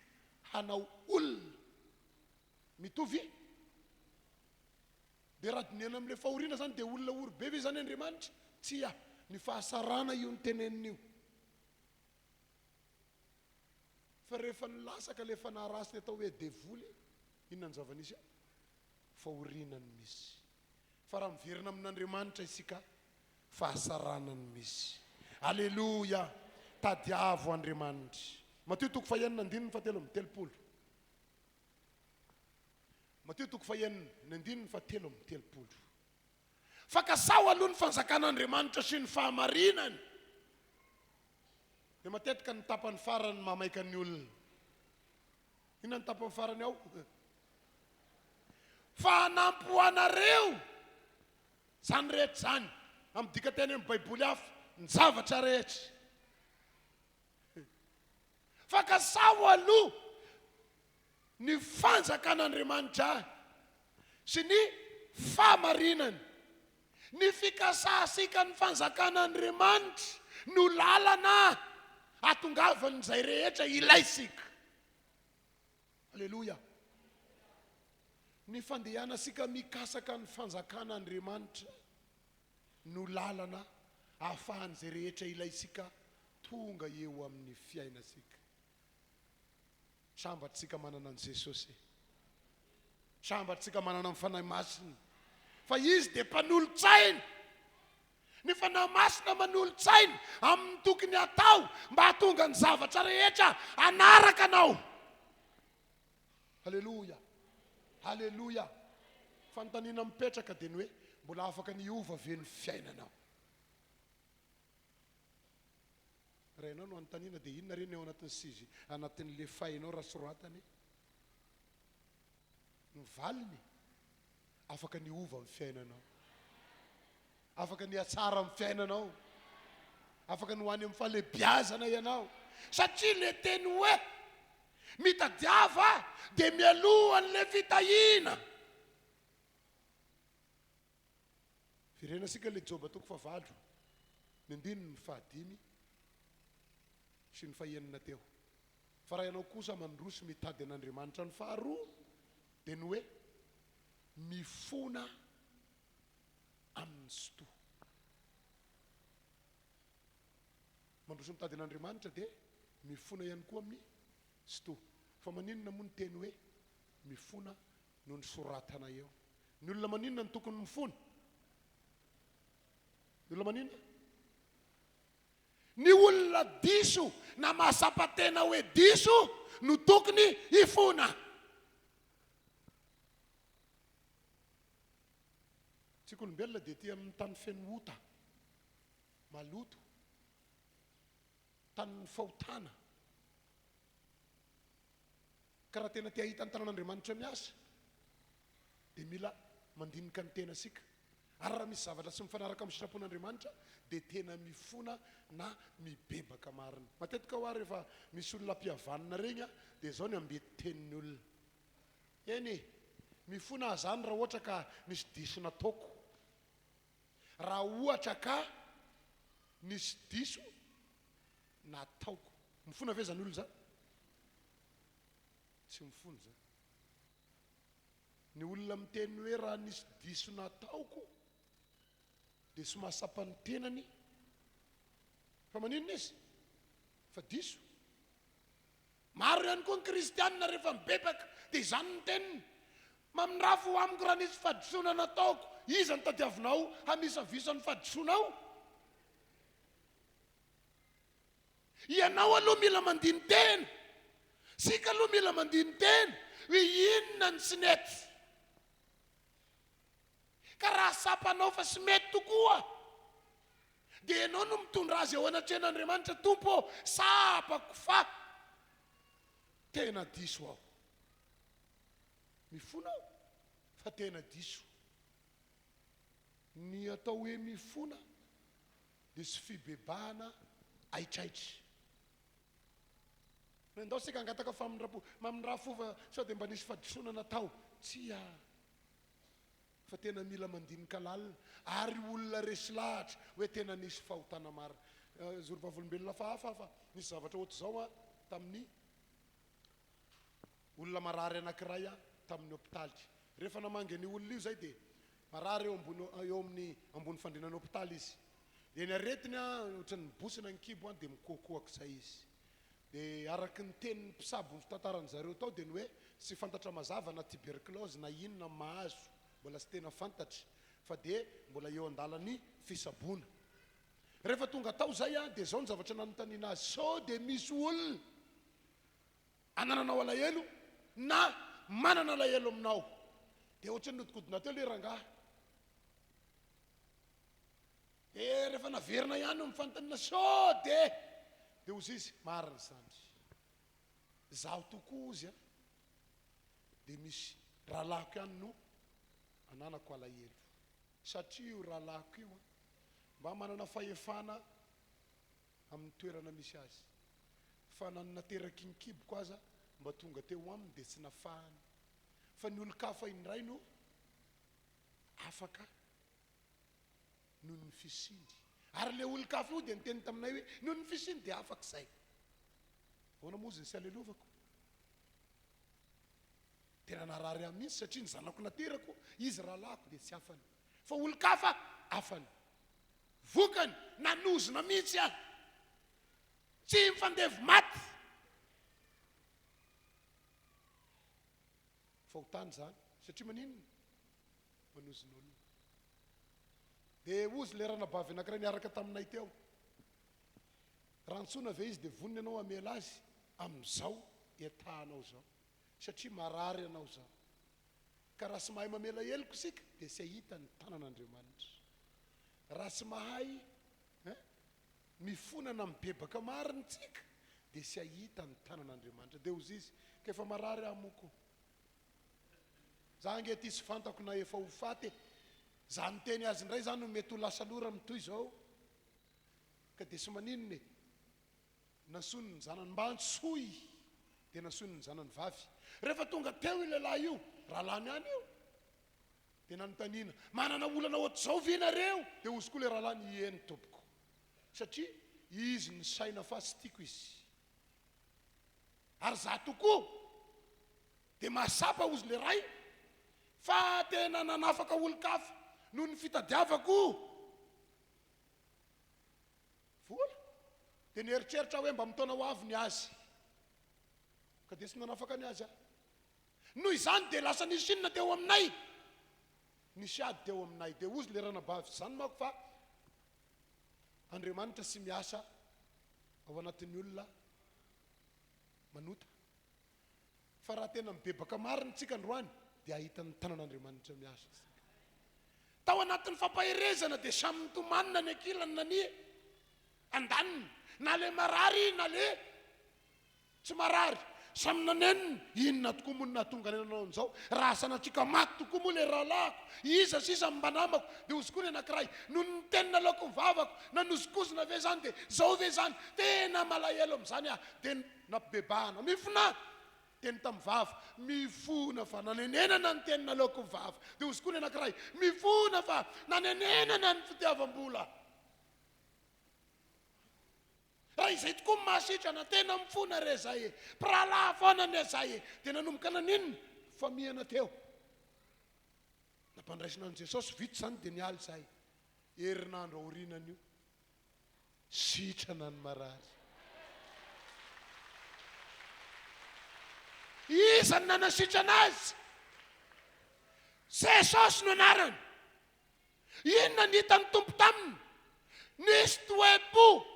hanao olona mitovy. Dia raha dinihana amin'ilay fahoriana zany dia olona orobe ve zany Andriamanitra? Tsia, ny fahasarana io ny teneniny io. Fa rehefa nilasaka le fanarasiny atao hoe devoly, inona ny zava-nisy? Fahorinany misy. Fa raha miverina amin'Andriamanitra isika, fahasaranany misy. Halleluja. Tadiavo Andriamanitra. Mateo 5:9-7. Mateo 5:9-7. Fa kasao aloha ny fanjakan'Andriamanitra sy ny fahamarinany. Dia matetika ny tapany farany mamaika ny olona. Inona ny tapany farany ao? Fa hanampoanareo zany rehetra zany, amin'ny dikateny amin'ny baiboly hafa, ny zavatra rehetra. Fa kasao aloha ny fanjakan'Andriamanitra sy ny fahamarinany. Ny fikasahasika ny fanjakan'Andriamanitra no lalana atongavany izay rehetra ilaysika. Halleluja. Ny fandehanasika mikasaka ny fanjakan'Andriamanitra no lalana ahafahany zay rehetra ilaysika tonga eo amin'ny fiainasika. Sambatsika manana an Jesosy, sambatsika manana amin'ny fanahy masina, fa izy dia mpanolotsaina. Ny fanahy masina manolotsaina amin'ny tokony atao mba hahatonga ny zavatra rehetra anaraka anao. Halleluja, halleluja. Fanontaniana mipetraka dia ny hoe mbola afaka niova ve ny fiainanao. Raha ianao no anontaniana dia inona reny eo anatin'ny sizy anatin'le fainao raha soratany. Ny valiny afaka niova amin'ny fiainanao, afaka niatsara amin'ny fiainanao, afaka ny ho any amin'ny fahalebiazana ianao. Satria le teny hoe mitadiava dia mialoha an'le fitahina. Firenasika le Joba toko 9, ny 15 sy ny 9 teo. Fa raha ianao kosa mandroso mitady an'Andriamanitra ny 2 dia ny hoe mifona amin'ny sotoa. Mandroso mitady an'Andriamanitra dia mifona ihany koa amin'ny sotoa. Fa maninona moa ny teny hoe mifona no ny soratana eo. Ny olona maninona ny tokony mifona? Ny olona maninona? Ny olona diso na mahasapatena hoe diso no tokony ifona. Tsika olombelona dia ty amin'ny tany feno ota, maloto, tany fahotana. Ka raha tena tia hita ny tanan'Andriamanitra miasa dia mila mandinika ny tenasika. Ary raha misy zavatra sy mifanaraka amin'ny sitrapon'Andriamanitra dia tena mifona na mibebaka marina. Matetika ho ary rehefa misy olona mpihavanana regny dia zao ny ambety tenin'ny olona. Eny mifona azany raha ohatra ka nisy diso nataoko. Raha ohatra ka nisy diso nataoko. Mifona ve zany olona zany? Tsy mifona zany. Ny olona miteny hoe raha nisy diso nataoko dia sy mahasapany tenany. Fa maninona izy? Fa diso. Maro ihany koa ny kristianina rehefa mibebaka dia izany ny teniny. Mamindrafo amiko raha nisy fahadisoana nataoko. Iza ny tadiavinao hamisavisa ny fahadisoanao? Ianao aloha mila mandiny tena. Sika aloha mila mandiny tena. Hoe inona ny tsy nety. Ka raha sapanao fa sy mety tokoa dia ianao no mitondra azy ao anatrehan'Andriamanitra. Tompo, sapako fa tena diso aho. Mifona aho fa tena diso. Ny atao hoe mifona dia sy fibebahana aitraitra. Ndao sika angataka fa mamindrafo fa sao dia mba nisy fahadisoana natao. Tsia. Fa tena mila mandinika lalina. Ary olona resy lahatra hoe tena nisy fahotana maro. Zorovavolombelona fa hafa nisy zavatra ohatr' zao tamin'ny olona marary anankiray tamin'ny hôpitaly. Rehefa namangy ny olona io zay dia marary eo amin'ny ambony fandrinan'ny hôpitaly izy. Dia ny aretiny ohatran'ny bosina ny kibo dia mikoakoaka izay izy. Dia araky ny tenin'ny mpisabo ny fitantaran zareo tao dia ny hoe sy fantatra mazava na tuberculose na inona mahazo. Mbola sy tena fantatra fa dia mbola eo andalany fisaboana. Rehefa tonga tao zay dia zao ny zavatra nanontaniana azy. Sao dia misy olona anananao alahelo na manana alahelo aminao? Dia ohatran'ny nodikodina teo le rangahy. Rehefa naverina ihany mifanontaniana sao dia ozy izy marina zany. Zaho tokoa ozy dia misy rahalahiko ihany no ananako alahelo. Satria io rahalahiko io mba manana fahefana amin'ny toerana misy azy. Fa nanateraky ny kiboko aza mba tonga teo aminy dia tsy nafahany. Fa ny olo-kafa indray no afaka noho ny fisindry. Ary le olo-kafa io dia niteny taminay hoe noho ny fisindry dia afaka izay. Ahoana moa izy sy alelovako? Tena narary amin'ny mihitsy satria ny zanako naterako izy rahalahiko dia tsy afany. Fa olo-kafa afany. vokany nanozona mihitsy aho tsy mifandevy maty fahotany zany satria maninona manozona olona dia ozy le ranabavy anankiray niaraka taminay teo rantsoina ve izy dia voniny ianao amela azy amin'izao etahanao zao satria marary ianao zao ka raha sy mahay mamela heliko sika dia sy ahita ny tanan'Andriamanitra raha sy mahay mifonana mibebaka mariny tsika dia sy ahita ny tanan'Andriamanitra dia ozy izy ka efa marary amoko za nge ty sy fantako na efa ho faty za miteny azy indray zany no mety ho lasa lora mitoy zao ka dia sy maninona nasony ny zanany mba antsoy dia nasony ny zanany vavy rehefa tonga teo ilehilahy io rahalany any io dia nanontaniana manana olana ohatr'izao vinareo dia ozy koa le rahalany ieny tompoko satria izy ny saina fa sy tiako izy ary za tokoa dia masapa ozy le ray fa tena nanafaka olo-kafa noho ny fitadiavako vola dia nieritreritra hoe mba mitona ho avy ny azy ka dia sy nanafaka ny azy noho izany dia lasa nisy inona teo aminay nisy ady teo aminay dia ozy le ranabavy zany mako fa Andriamanitra sy miasa ao anatin'ny olona manota fa raha tena mibebaka mariny tsika androany dia ahitan'ny tanan'Andriamanitra miasa tao anatin'ny fampahirezana dia samy mitomanina ny ankilany na ny andaniny na le marary na le tsy marary samy naneniny inona tokoa moa nahatonga nenanao an'izao raha sanatsika maty tokoa moa le rahalahako iza sisa mba namako dia ozy koa ny anankiray no ny tenina laoko mivavako na nozikozina ve zany dia zao ve zany tena malahelo amin'izany aho dia nampibebahana mifona teny tamin'ny vava mifona fa nanenenana ny tenina laoko mivava dia ozy koa ny anankiray mifona fa nanenenana ny fitiavam-bola raha izay tokoa mahasitrana tena mifona re zay e pralaha foana ny zay e dia nanomboka naninona fa mihana teo nampandraisina an' Jesosy vita zany dia nialy zay herinandro aorinana io sitrana ny marary izany nanasitrana azy Jesosy no anarany inona ny hitany tompo taminy nisy toepo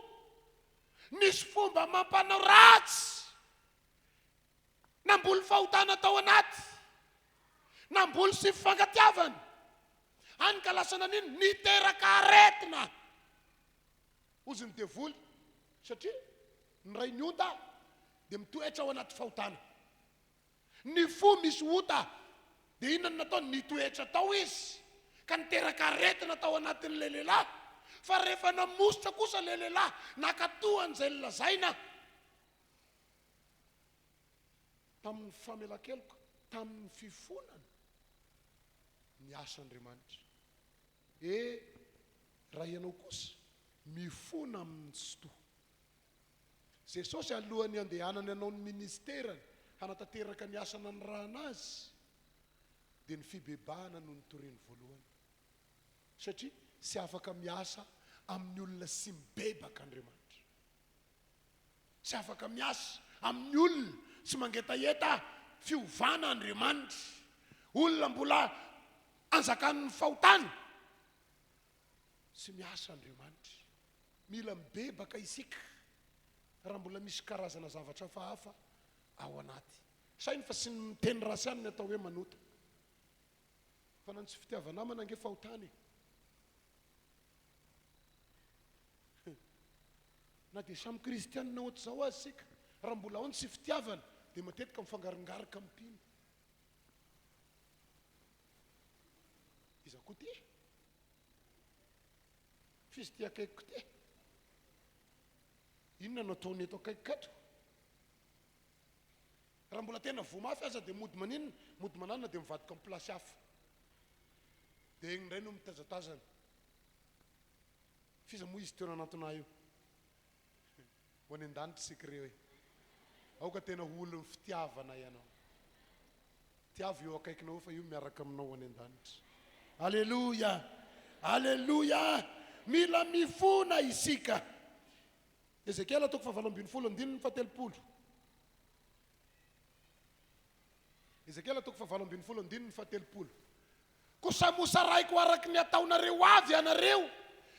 nisy fomba mampanao ratsy namboly fahotana tao anaty namboly sy fifangatiavana any ka lasa nanino niteraka aretina ozy ny devoly satria ny ray ny ota dia mitoetra ao anaty fahotana ny fo misy ota dia inona nataony nitoetra tao izy ka niteraka aretina tao anatin'le lehilahy fa rehefa namositra kosa le lehilahy nakatohan'izay lazaina tamin'ny famelakeloka tamin'ny fifonana ny as'Andriamanitra raha ianao kosa mifona amin'ny sotoa Jesosy alohany andehanany anao ny ministerany hanatanteraka ny asana ny rahanazy dia ny fibebahana no nitoreny voalohany satria sy afaka miasa amin'ny olona sy mibebaka Andriamanitra sy afaka miasa amin'ny olona sy mangetaheta fiovana Andriamanitra olona mbola anjakan'ny fahotana sy miasa Andriamanitra mila mibebaka isika raha mbola misy karazana zavatra fa hafa ao anaty sainy fa sy miteny rasy any ny atao hoe manota fa nany tsy fitiavanamana ange fahotany na dia samy kristianina ohatr'izao azy sika raha mbola ao ny sy fitiavana dia matetika mifangarongarika mipino iza koa ty fizy ty akaikiko ty inona no ataony eto akaikikato raha mbola tena vomafy aza dia mody maninona mody mananina dia mivadika amin'ny plasy hafa dia igny indray no mitazatazana fiza moa izy teo nanatona io ho any an-danitra sika reo e aoka tena olo ny fitiavana ianao tiavy eo akaikinao fa io miaraka aminao ho any an-danitra alleluia alleluia mila mifona isika. Ezekiela toko 7:7. Ezekiela toko 7:7. Kusamusaraiko araky ny ataonareo avy anareo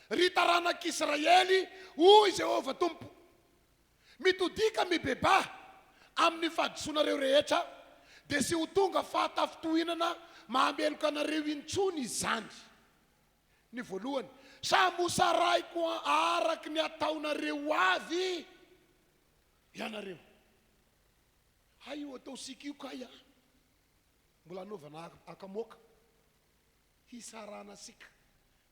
ry taranak'Israely, hoy Jehova Tompo. Mitodika mibeba amin'ny fahadisoanareo rehetra, dia sy ho tonga fahatafitohinana mahameloka anareo intsony izany. Ny voalohany, samosaraiko araky ny ataonareo avy ianareo. Hay io atao sika io kaya mbola anaovana akamoka hisarana sika,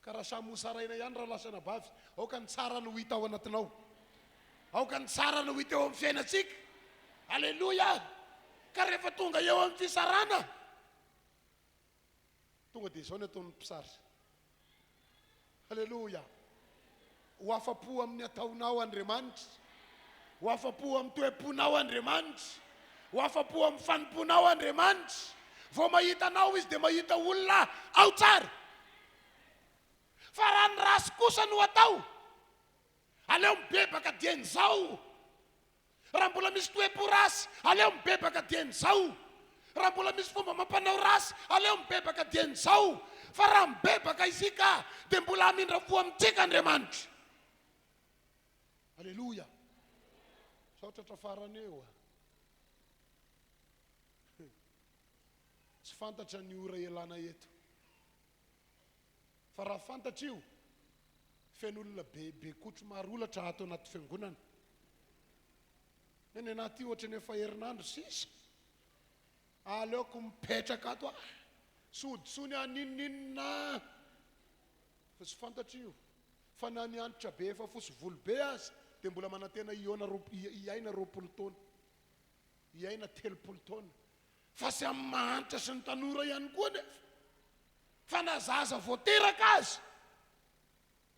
ka raha samosaraina ihany raha lasana bavy, aoka ny tsara no hita ao anatinao, aoka ny tsara no hita eo amin'ny fiainatsika. Aleluia. Ka rehefa tonga eo amin'ny fisarana, tonga dia izao ny ataon'ny mpisary. Aleluia. Ho afa-po amin'ny ataonao Andriamanitra, ho afa-po amin'ny toe-ponao Andriamanitra, ho afa-po amin'ny fanomponao Andriamanitra. Vao mahita anao izy dia mahita olona ao tsara. Fa raha ny rasy kosa no atao, aleo mibebaka dian'izao. Raha mbola misy toe-po rasy, aleo mibebaka dian'izao. Raha mbola misy fomba mampanao rasy, aleo mibebaka dian'izao. Fa raha mibebaka isika dia mbola hamindra fo amintsika Andriamanitra. Aleluia. Saotratra farany eo tsy fantatra ny ora ialana eto. Fa raha fantatra io, fen'olona be kotro maro olatra ato anaty fiangonana. Eny anaty ohatra ny efa herinandro sisa, aleoko mipetraka ato sodisony aninninina. Fa tsy fantatra io, fa na ny antitra be efa fosy volo be azy dia mbola manantena iaina 20 taona, iaina 30 taona. Fa sy amin'ny mahantra sy ny tanora ihany koa nefa. Fa na zaza voateraka azy,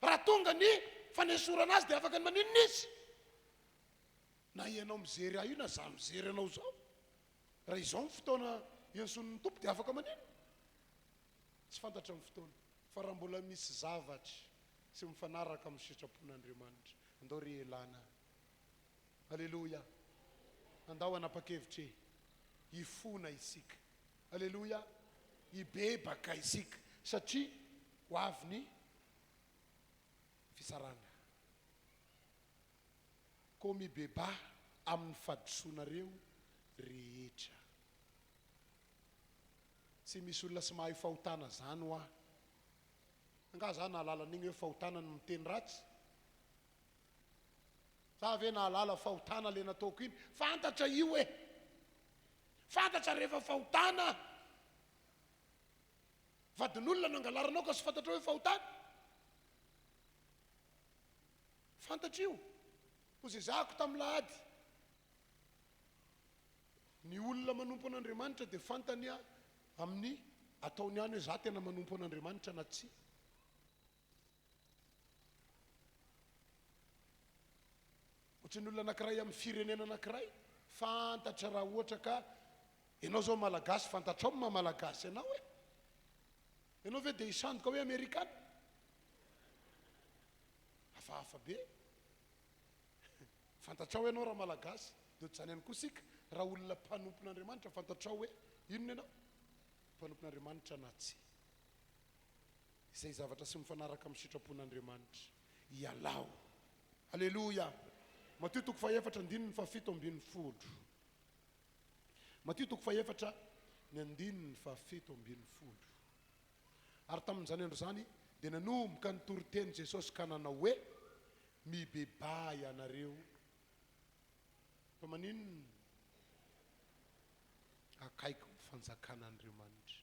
raha tonga ny fanesorana azy dia afaka ny maninona izy. Na ianao mijery io, na za mijery anao zao, raha izao ny fotoana iantson'ny tompo dia afaka maninona. Tsy fantatra ny fotoana. Fa raha mbola misy zavatra sy mifanaraka amin'ny sitrapon'Andriamanitra, andao ry elana. Aleluia. Andao anapa-kevitra ifona isika. Aleluia. Ibebaka isika satria ho avy ny fisarana. Ko mibeba amin'ny fadisoanareo rehetra. Tsy misy olona sy mahay fahotana zany ho aho. Nga za nahalala n'igny hoe fahotana no miteny ratsy. Za ve nahalala fahotana le nataoko iny. Fantatra io e. Fantatra rehefa fahotana. Vadin'olona no angalaranao ka sy fantatra hoe fahotana. Fantatra io. Ho zay zako tamin'ny Alahady. Ny olona manompo an'Andriamanitra dia fantany amin'ny ataony ihany hoe za tena manompo an'Andriamanitra na tsy. Ohatran'ny olona anankiray amin'ny firenena anankiray, fantatra raha ohatra ka ianao zao malagasy, fantatrao ny maha-malagasy ianao e. Ianao ve dia isandoka hoe Amerikana? Hafahafa be. Fantatrao ianao raha malagasy, dia ohatr'izany ihany koa sika raha olona mpanompon'Andriamanitra, fantatrao hoe inona ianao? Mpanompon'Andriamanitra na tsy. Izay zavatra sy mifanaraka amin'ny sitrapon'Andriamanitra ialao. Aleluia. Matio 4:7-10. Matio 4:7-10. Ary tamin'izany andro zany dia nanomboka ny toriteny Jesosy ka nanao hoe mibeba ianareo. Fa maninona? Akaiko fanjakan'Andriamanitra.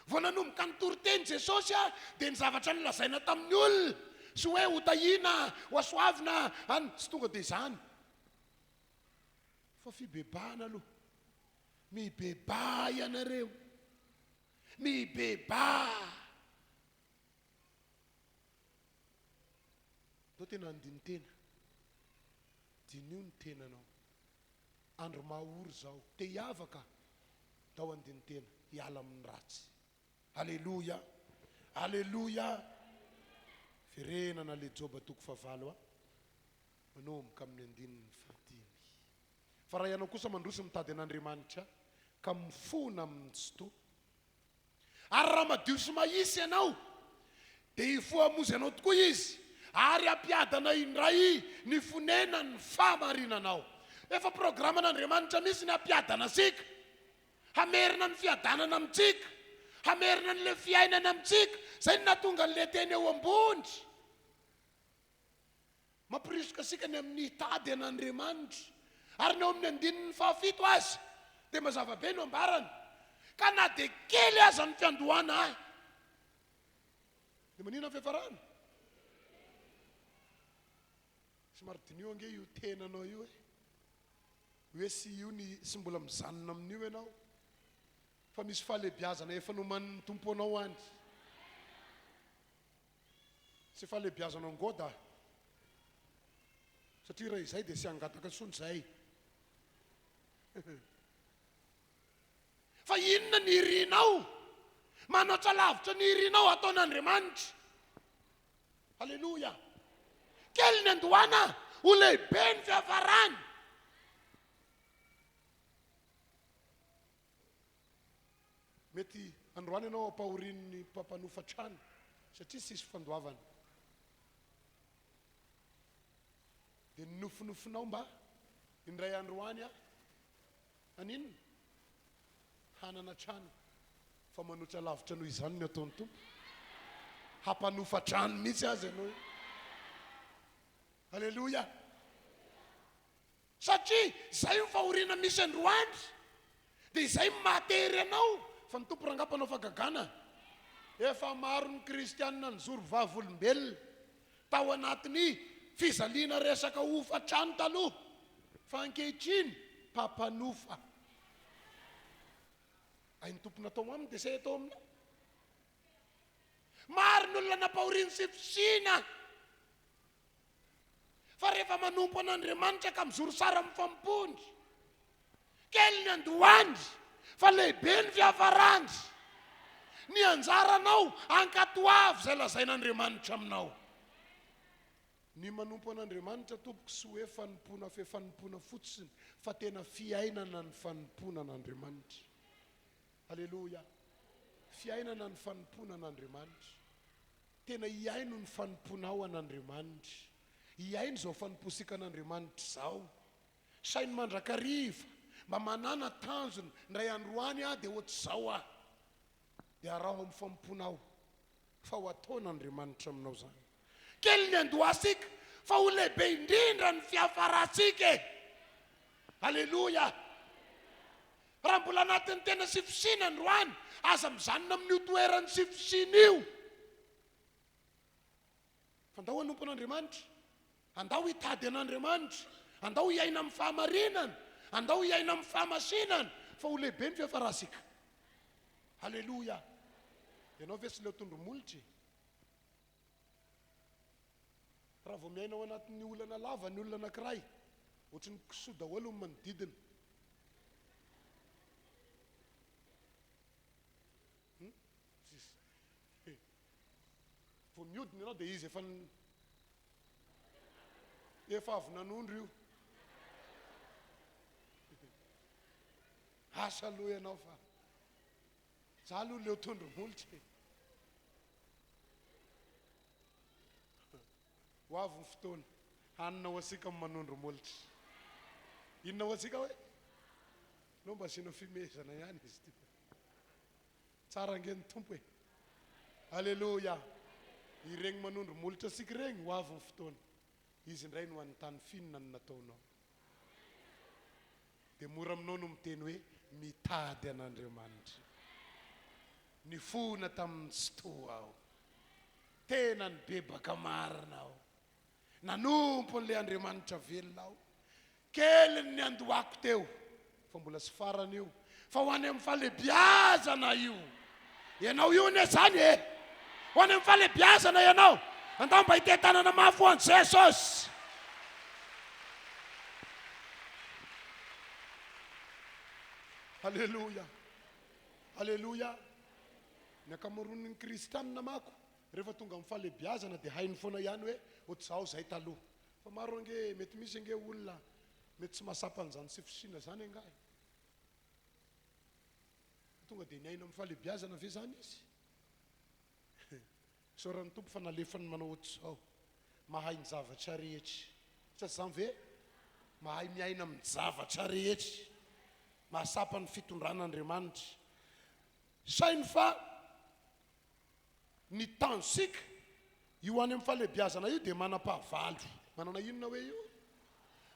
Vao nanomboka ny toriteny Jesosy dia ny zavatra nilazaina tamin'ny olona sy hoe hotahina, ho asoavina, tsy tonga dia izany. Fa fibebana aloha. Mibeba ianareo. Mibeba. Dao tena andiny tena. Dinio ny tenanao. Andro mahaory zao. Te hiavaka. Dao andiny tena. Hiala amin'ny ratsy. Aleluia. Aleluia. firenana le joba toko favalo manomboka amin'ny andininy fadimy fa raha ianao kosa mandroso mitady an'Andriamanitra ka mifona amin'ny tsoto ary raha madio sy mahisy ianao dia hifoamozy ianao tokoa izy ary ampiadana indray ny fonena ny fahamarinanao efa programan'Andriamanitra misy ny ampiadana sika hamerina ny fiadanana amintsika hamerina n'le fiainana amintsika zay ny natonga n'le teny eo ambony mampirisoka sika ny amin'ny tady an'Andriamanitra ary ny eo amin'ny andininy fahafito azy dia mazava be no ambarany ka na dia kely aza ny fiandohana ahy dia manina fiafarana somary dinio ange io tenanao io hoe sy io ny sy mbola mizanona amin'io ianao fa misy fahalebiazana efa noman'ny tompo anao any sy fahalebiazana angoda satria raha izay dia sy angataka sony zay fa inona ny irinao manoatra lavitra ny irinao ataon'Andriamanitra halleloja kely ny andohana ho lehibe ny fiafarany mety androany ianao ampahorin'ny mpampanofatrany satria sisy fandoavana dia nofonofinao mba indray androany aninona hanana trano fa manoatra lavitra noho izany ny ataony tompo hampanofatrano mihitsy azy ianao halleloja satria zay mifahoriana misy androandry dia izay matery anao fa ny tompo rangapanao fagagana efa maro ny kristianina ny zoro vavolombelona tao anatiny fizaliana resaka hofatrano taloha fa ankehitriny mpampanofa ay ny tompo natao aminy dia say atao amina maro ny olona nampahoriany sy fisina fa rehefa manompo an'Andriamanitra ka mizoro sara mifampondry kely ny andohandry fa lehibe ny fiafarandry ny anjaranao ankatoavy zay lazain'Andriamanitra aminao ny manompo an'Andriamanitra tompoko sy hoe fanimpona fefanimpona fotsiny fa tena fiainana ny fanimpona an'Andriamanitra halleloja fiainana ny fanimpona an'Andriamanitra tena hiaino ny fanimponao an'Andriamanitra hiaino zao fanimposika an'Andriamanitra zao sainy mandrakariva mba manana tanjony ndray androany dia ohatry zao dia araho amin'ny famimponao fa ho ataon'Andriamanitra aminao zany kely ny andohasika fa ho lehibe indrindra ny fiafaratsika halleloja raha mbola anatin'ny tena sy fisina androany aza mizanona amin'io toerany sy fisina io fa andao hanompo an'Andriamanitra andao hitady an'Andriamanitra andao hiaina amin'ny fahamarinana andao hiaina amin'ny fahamasinana fa ho lehibe ny fiafarasika halleloja ianao ve sy leo tondromolitra raha vao miainao anatin'ny olana lava ny olona anankiray ohatry ny kisoa daholo ny manodidina vao miodina ianao dia izy efa avy nanondro io asa aloha ianao fa za aloha leo tondromolitra ho avy ny fotoana hanina ho asika manondromolitra inona ho asika hoe no mba sina fimezana ihany izy ty tsara angeny tompo halleloja iregny manondromolitra asika regny ho avy ny fotoana izy indray no anontany finina ny nataonao dia mora aminao no miteny hoe mitady an'Andriamanitra ny fona tamin'ny tsotoa aho tena ny bebaka marinao nanompo n'le Andriamanitra velona aho kely ny andohako teo fa mbola sy farany io fa ho any amin'ny fahalebiazana io ianao io ne zany ho any amin'ny fahalebiazana ianao andao mba hitetanana mafy ho an' Jesosy halleloja halleloja ny akamaroan'ny kristianina mako rehefa tonga amin'ny fahalebiazana dia hainy foana ihany hoe ohatr'izao zay taloha fa maro ange mety misy ange olona mety tsy mahasapan'izany sy fisina zany angahy tonga dia niaina amin'ny fahalebiazana ve zany izy soran'ny tompo fa nalefany manao ohatr'izao mahay ny zavatra rehetra tsy zany ve mahay miaina amin'ny zavatra rehetra mahasapa ny fitondran'Andriamanitra sainy fa ny tansika io any amin'ny fahalebiazana io dia manam-pahavalo manana inona hoe io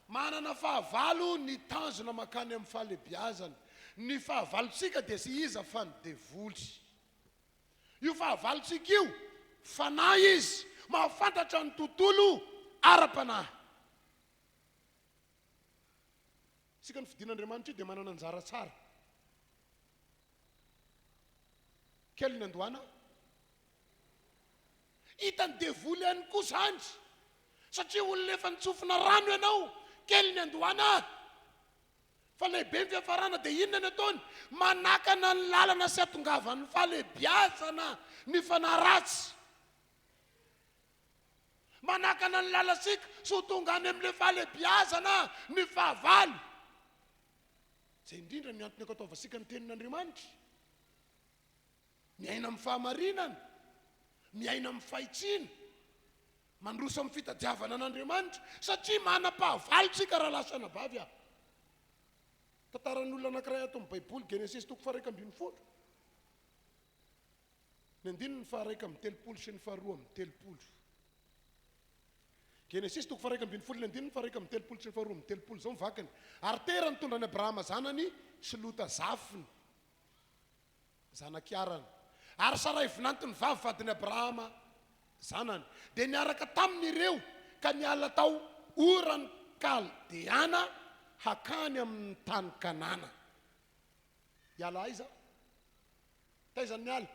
manana fahavalo ny tanjona makany amin'ny fahalebiazana ny fahavalontsika dia sy iza fa ny devoly io fahavalontsika io fanahy izy mahafantatra ny tontolo ara-panahy sika ny fidin'Andriamanitra io dia manana anjara tsara kely ny andohana hitany devoly ihany koa zany satria olona efa nitsofina rano ianao kely ny andohana fa lehibe ny fiafarana dia inona ny ataony manakana ny lalana sy atongavan'ny fahalebiazana ny fanaratsy manakana ny lalasika sy ho tonga any amin'ilay fahalebiazana ny fahavalo zay indrindra ny antony akataovasika ny tenin'Andriamanitra miaina amin'ny fahamarinana miaina amin'ny fahitsiana mandroso amin'ny fitadiavana an'Andriamanitra satria manam-pahavalontsika raha lasana bavy aho tantaran'olona anankiray ato amin'ny baiboly Genesis 1:1 ny andininy 1:3 sy ny 2:3 Genesis 1:1 ny andininy 1:3 sy ny 2:3 zao mivakany ary tera nitondra ny Abrahama zanany sy Lota zafiny zanak-iarany ary Sarai vinantiny vavy vadiny Abrahama zanany dia niaraka taminy ireo ka niala tao orany Kaldeana hakany amin'ny tany Kanana iala aiza taiza ny ala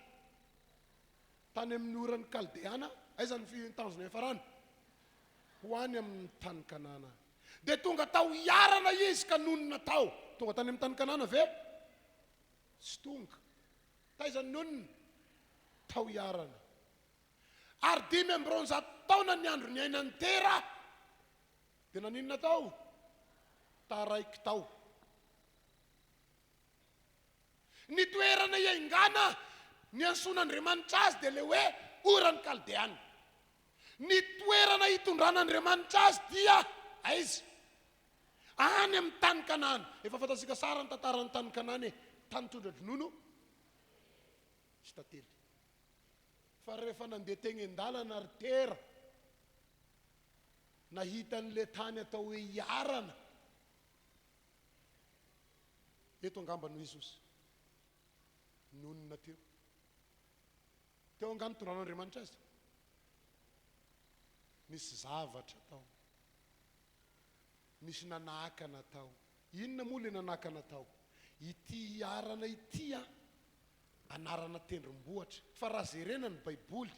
tany amin'ny orany Kaldeana aiza ny tanjona hiafarana ho any amin'ny tany Kanana dia tonga tao iarana izy ka nonona tao tonga tany amin'ny tany Kanana ve sy tonga taiza ny nonona tao iarana ary 5 taona ny andro ny ainany tera dia naninona tao taraiky tao ny toerana iaingana ny anson'Andriamanitra azy dia le hoe orany Kaldeana ny toerana hitondran'Andriamanitra azy dia aiza any amin'ny tany Kanana efa fantatsika sara ny tantaran'ny tany Kanana tany tondra-dronono sy tantely fa rehefa nandeha teny an-dalana ary tera nahitan'le tany atao hoe iarana eto angamba no Jesosy nonona teo angano tondran'Andriamanitra azy misy zavatra tao misy nanakana tao inona moa le nanakana tao ity iarana ity anarana tendrombohatra fa raha jerena ny baiboly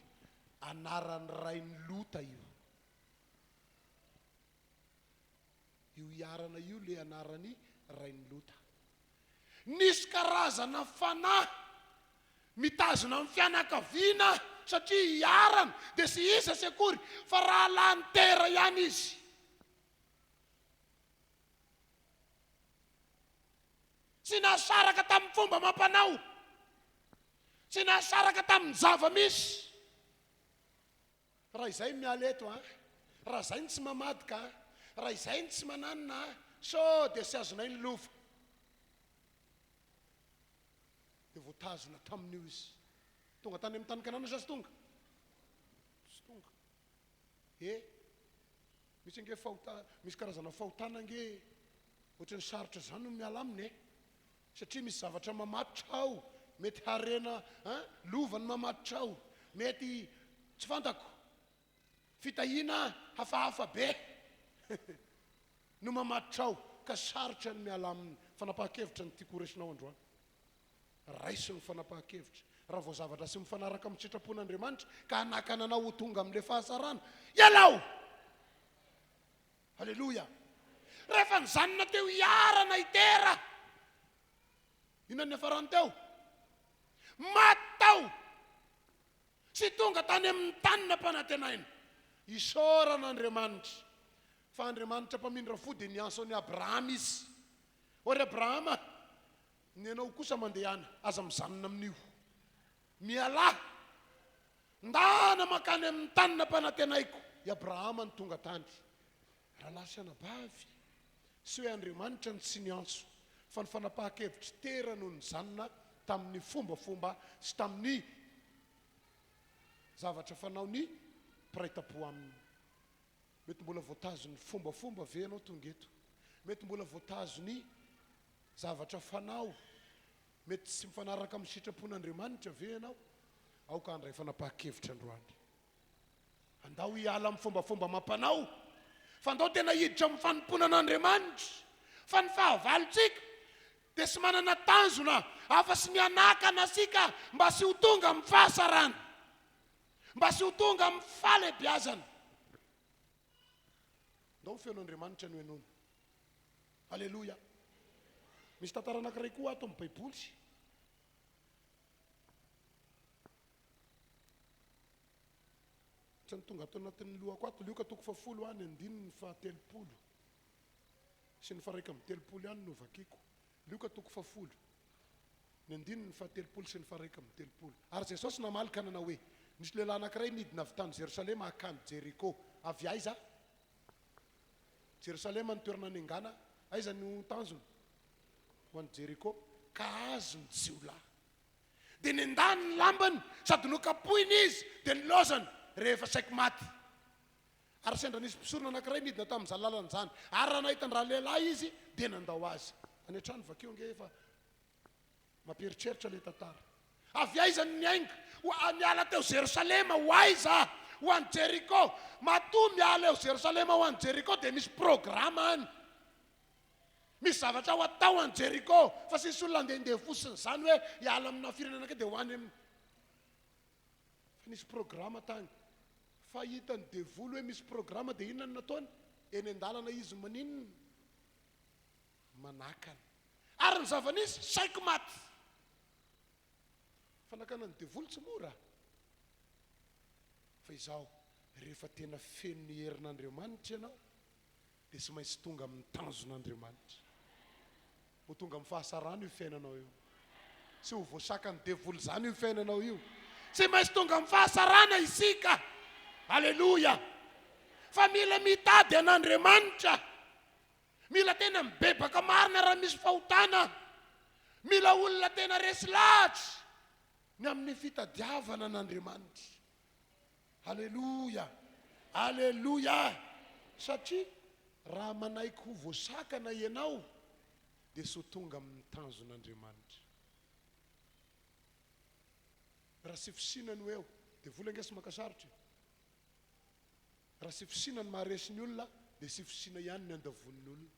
anarany rainy Lota io iarana io le anarany rainy Lota nisy karazana fanahy mitazona amin'ny fianakaviana satria iarana dia sy isa sy akory fa raha lany tera ihany izy sy nasaraka tamin'ny fomba mampanao sy nasaraka tamin'ny zava-misy raha izay miala eto raha izay ny tsy mamadika raha izay ny tsy mananina so dia sy azonay ny lofa dia voatazona tamin'io izy tonga tany amin'ny tany Kanana sa sy tonga sy tonga misy ange misy karazana fahotana ange ohatrany sarotra zany no miala aminy satria misy zavatra mamatotra ao mety harena lovany mamatotra ao mety tsy fantako fitahina hafahafa be no mamatotra ao ka sarotra ny miala amin'ny fanapahan-kevitra ny tiako resinao androany raisy ny fanapahan-kevitra raha vao zavatra sy mifanaraka amin'ny sitrapon'Andriamanitra ka hanakana anao ho tonga amin'ilay fahasarana ialao halleloia rehefa nyzanona teo iarana itera inona ny hafarany teo maty tao sy tonga tany amin'ny tanina mpanantenaina isaoran'Andriamanitra fa Andriamanitra mpamindra fo dia niansony Abrahama izy ory Abrahama ny anao kosa mandehana aza mizanona amin'io mialahy ndana makany amin'ny tanina mpanantenaiko i Abrahama ny tonga tany rahalahy sy anabavy sy hoe Andriamanitra ny tsy niantso fa ny fanapahan-kevitra tera no nizanona tamin'ny fombafomba sy tamin'ny zavatra fanaony piraita-po aminy mety mbola voatazony fombafomba ve anao tonga eto mety mbola voatazony zavatra fanao mety tsy mifanaraka amin'ny sitrapon'Andriamanitra ve ianao aoka andray fanapahan-kevitra androany andao hiala amin'ny fombafomba mampanao fa andao tena hiditra amin'ny fanompona an'Andriamanitra fa ny fahavalontsika dia sy manana tanjona afa sy mianakana sika mba sy ho tonga amin'ny fahasarana mba sy ho tonga amin'ny fahalebiazana ndao feon'Andriamanitra no enona alleloia misy tantara anankiray koa ato amin'ny baiboly tsy ny tonga ato anatin'ny lohako ato lioka toko 10 any andininy fahatelopolo sy ny faraika amin'ny telopolo ihany no vakiako lioka toko 10 ny andininy fahatelopolo sy ny faraika amin'ny telopolo ary Jesosy namalika nanao hoe nisy lehilahy anankiray nidina avy tany Jerosalema hakany Jeriko avy aiza Jerosalema ny toerana nengana aiza no tanjony ho an'ny Jeriko ka azo ny jiolahy dia nendany ny lambany sady nokapohiny izy dia nilozany rehefa saiko maty ary sendra nisy mpisorona anankiray nidina tamin'izany lalana zany ary raha nahitany raha lehilahy izy dia nandao azy any an-trano vakeo nge efa mamperitreritra le tantara avy aiza ny ainga miala teo Jerosalema ho aiza ho an'ny Jeriko matoa miala eo Jerosalema ho an'ny Jeriko dia misy programa any misy zavatra ho atao an'ny Jeriko fa sisy olona andehandeha fosiny zany hoe hiala amina firenena ke dia ho any fa nisy programa tany fa hitany devoly hoe misy programa dia inona no nataony eny an-dalana izy maninona manakana ary ny zava-nisy saiko maty fanakana ny devoly tsy mora fa izao rehefa tena feno ny herin'Andriamanitra ianao dia sy maintsy tonga amin'ny tanjon'Andriamanitra ho tonga amin'ny fahasarana io fiainanao io sy ho voasaka ny devoly zany io fiainanao io sy maintsy tonga amin'ny fahasarana isika alleluia fa mila mitady an'Andriamanitra mila tena mibebaka marina raha misy fahotana mila olona tena resy lahatra ny amin'ny fitadiavana an'Andriamanitra alleluia alleluia satria raha manaiky ho voasakana ianao dia so tonga amin'ny tanjon'Andriamanitra raha sy fisinany eo dia vola angesy makasarotra raha sy fisinany maharesy ny olona dia sy fisina ihany ny andavon'ny olona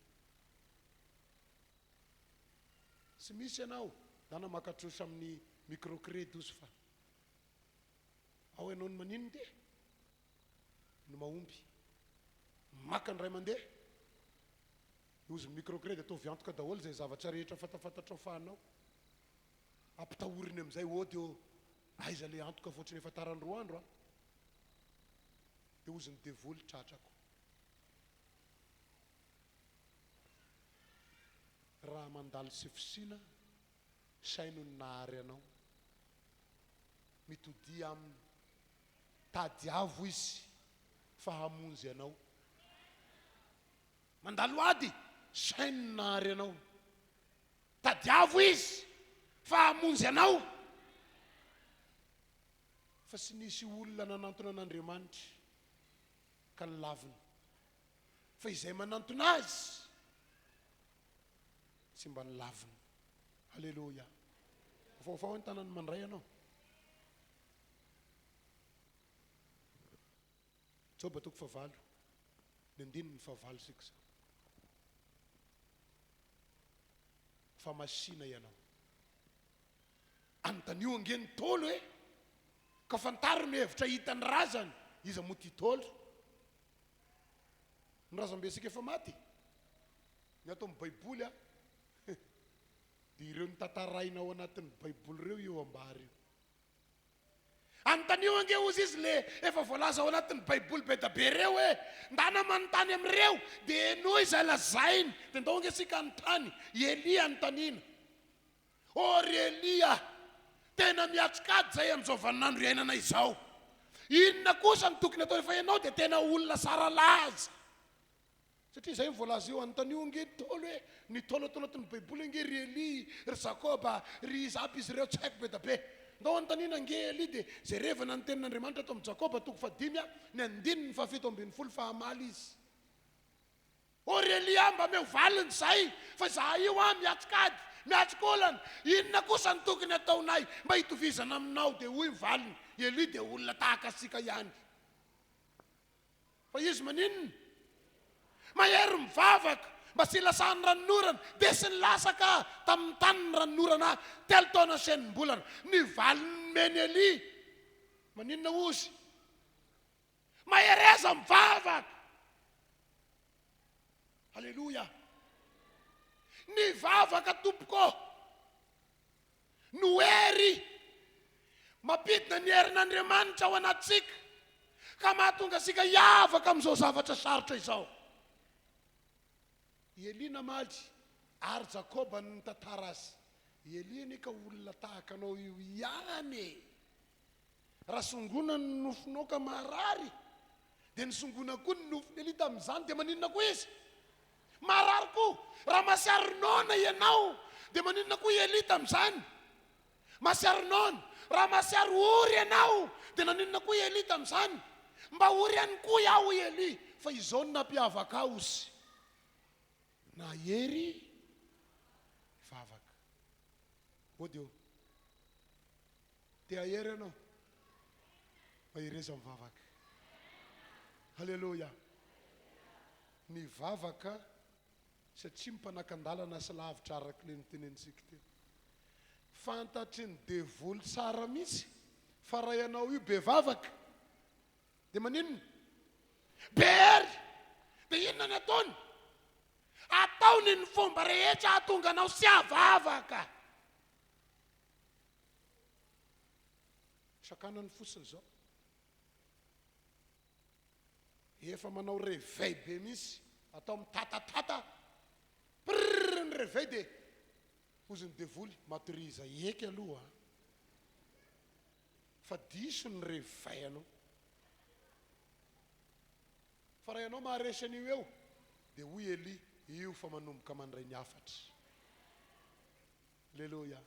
sy misy ianao dana makatrosy amin'ny microcrédit fa ao ianao ny maninony dia no mahomby maka ny ray mandeha ozy microcrédit atao viantoka daholo zay zavatra rehetra fatafantatra fahanao ampitahoriny amin'izay ody eo aiza le antoka fotriny efa tarany 2 andro dia ozy ny devoly tratrako raha mandalo sy fisina saino ny nahary anao mitodi amin'ny tady avo izy fa hamonjy anao mandalo ady saino ny nahary anao tady avo izy fa hamonjy anao fa sy nisy olona nanantona an'Andriamanitra ka nilavina fa izay manantona azy sy mba nilavina alleluia faofao ny tanany mandray ianao Joba toko 9 ny andininy 9 sika zao fa masina ianao antanio angeny tolo hoe ka fantaro ny hevitra hitany razany iza moty tolo ny razambe sika efa maty ny ato amin'ny baiboly dia ireo ny tantarainao anatin'ny baiboly ireo eo ambary io Antanio ange ozy izy le efa voalaza ao anatin'ny baiboly be da be reo hoe ndana manontany am'ireo dia noho izay lazainy dia ndao ange sika anontany Elia anontaniana ory Elia tena miatsikady zay amin'izao vaninandro iainana izao inona kosa ny tokony atao rehefa ianao dia tena olona sara laza satria zay voalaza eo anontaniao ange tolo hoe ny tolotolo anatin'ny baiboly ange ry Elia ry Jakoba ry Isaka izy ireo tsy haiko be da be ndao anontaniana ange Elia dia zay revana ny tenin'Andriamanitra atao amin'ny Jakoba toko 5 ny 7 fahamaly izy ory Elia mba meovaliny zay fa za io miatsikady miatsikolana inona kosa ny tokony ataonay mba hitovizana aminao dia hoy mivaliny Elia dia olona tahaka sika ihany fa izy maninona mahery mivavaka mba sy lasany ranonorana dia sy nilasaka tamin'ny tany ny ranonorana 3 taona sy 9 bolana ny valiny meny Elia maninona ozy mahereza mivavaka halleluja ny vavaka tompoko noery mapidina ny herin'Andriamanitra ao anatsika ka mahatonga sika hiavaka amin'izao zavatra sarotra izao Elia namaly ary Jakoba ny tantara azy Elia nika olona tahaka anao io ihany raha songona ny nofinao ka marary dia ny songona koa ny nofiny Elia tamin'izany dia maninona koa izy marary koa raha masiarinona ianao dia maninona koa Elia tamin'izany masiarinona raha masiary ory ianao dia naninona koa Elia tamin'izany mba ory ihany koa iaho Elia fa izao no nampiavaka aho izy na hery vavaka odio te ahery ianao mahereza mivavaka halleluja ny vavaka satria mipanakan-dalana sy lavitra araka le nitenenitsika teo fantatry ny devoly tsara mihitsy fa raha ianao io be vavaka dia maninona bery dia inona ny ataony ataony ny fomba rehetra hahatonga anao sy havavaka sakanany fosiny zao efa manao réveil be misy atao mitatatata prrr ny réveil dia ozy ny devoly matiriza eky aloha fa diso ny réveil anao fa raha ianao maharesy an'io eo dia hoy Elia io fa manomboka mandray ny afatra alleluja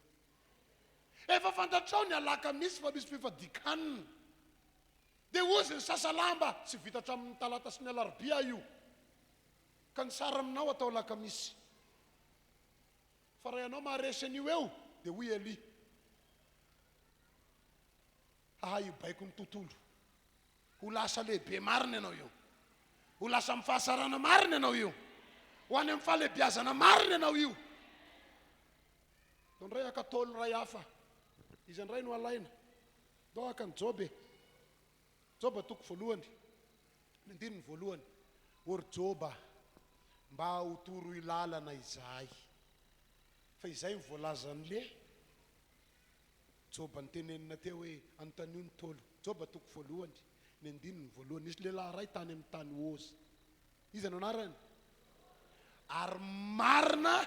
efa fantatrao ny Alakamisy fa misy fifadian-kanina dia ozy ny sasalamba tsy vita hatramin'ny talata sy ny alarobia io ka ny sara aminao atao Alakamisy fa raha ianao maharesy an'io eo dia hoy Elia io baiko ny tontolo ho lasa lehibe marina ianao io ho lasa amin'ny fahasarana marina ianao io ho any amin'ny fahalehibiazana marina ianao io do ndray akatolo ray hafa izy andray no alaina do aka ny Jobe toko 1 ny 9 ory Joba mba ho toro ilalana izay fa izay ny voalaza an'le Joba ny tenenina teo hoe anontaniao ny tolo Joba toko 1 ny 9 nisy lehilahy ray tany amin'ny tany ozy izy ano anarany ary marina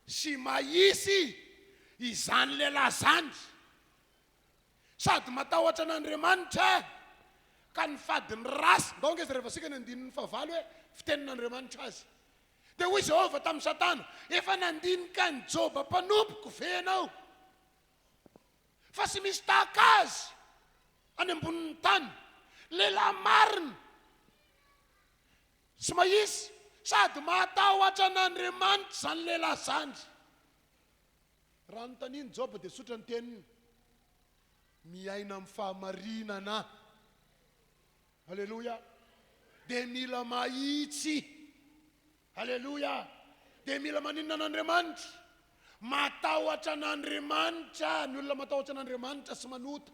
sy mahisy izany lehilahy zany sady matahotra an'Andriamanitra ka ny fadiny rasy ndao nge izy rehefa sika ny 9 hoe fitenin'Andriamanitra azy dia hoy Jehova tamin'ny Satana efa nandinika ny Joba mpanompoko venao fa sy misy tahaka azy any ambonin'ny tany lehilahy marina sy mahisy sady matahotra an'Andriamanitra zany lehilahy zany raha nontaniany Joba dia sotra ny teniny miaina amin'ny fahamarinana halleluja dia mila mahitsy halleluja dia mila maninona an'Andriamanitra matahotra an'Andriamanitra ny olona matahotra an'Andriamanitra sy manota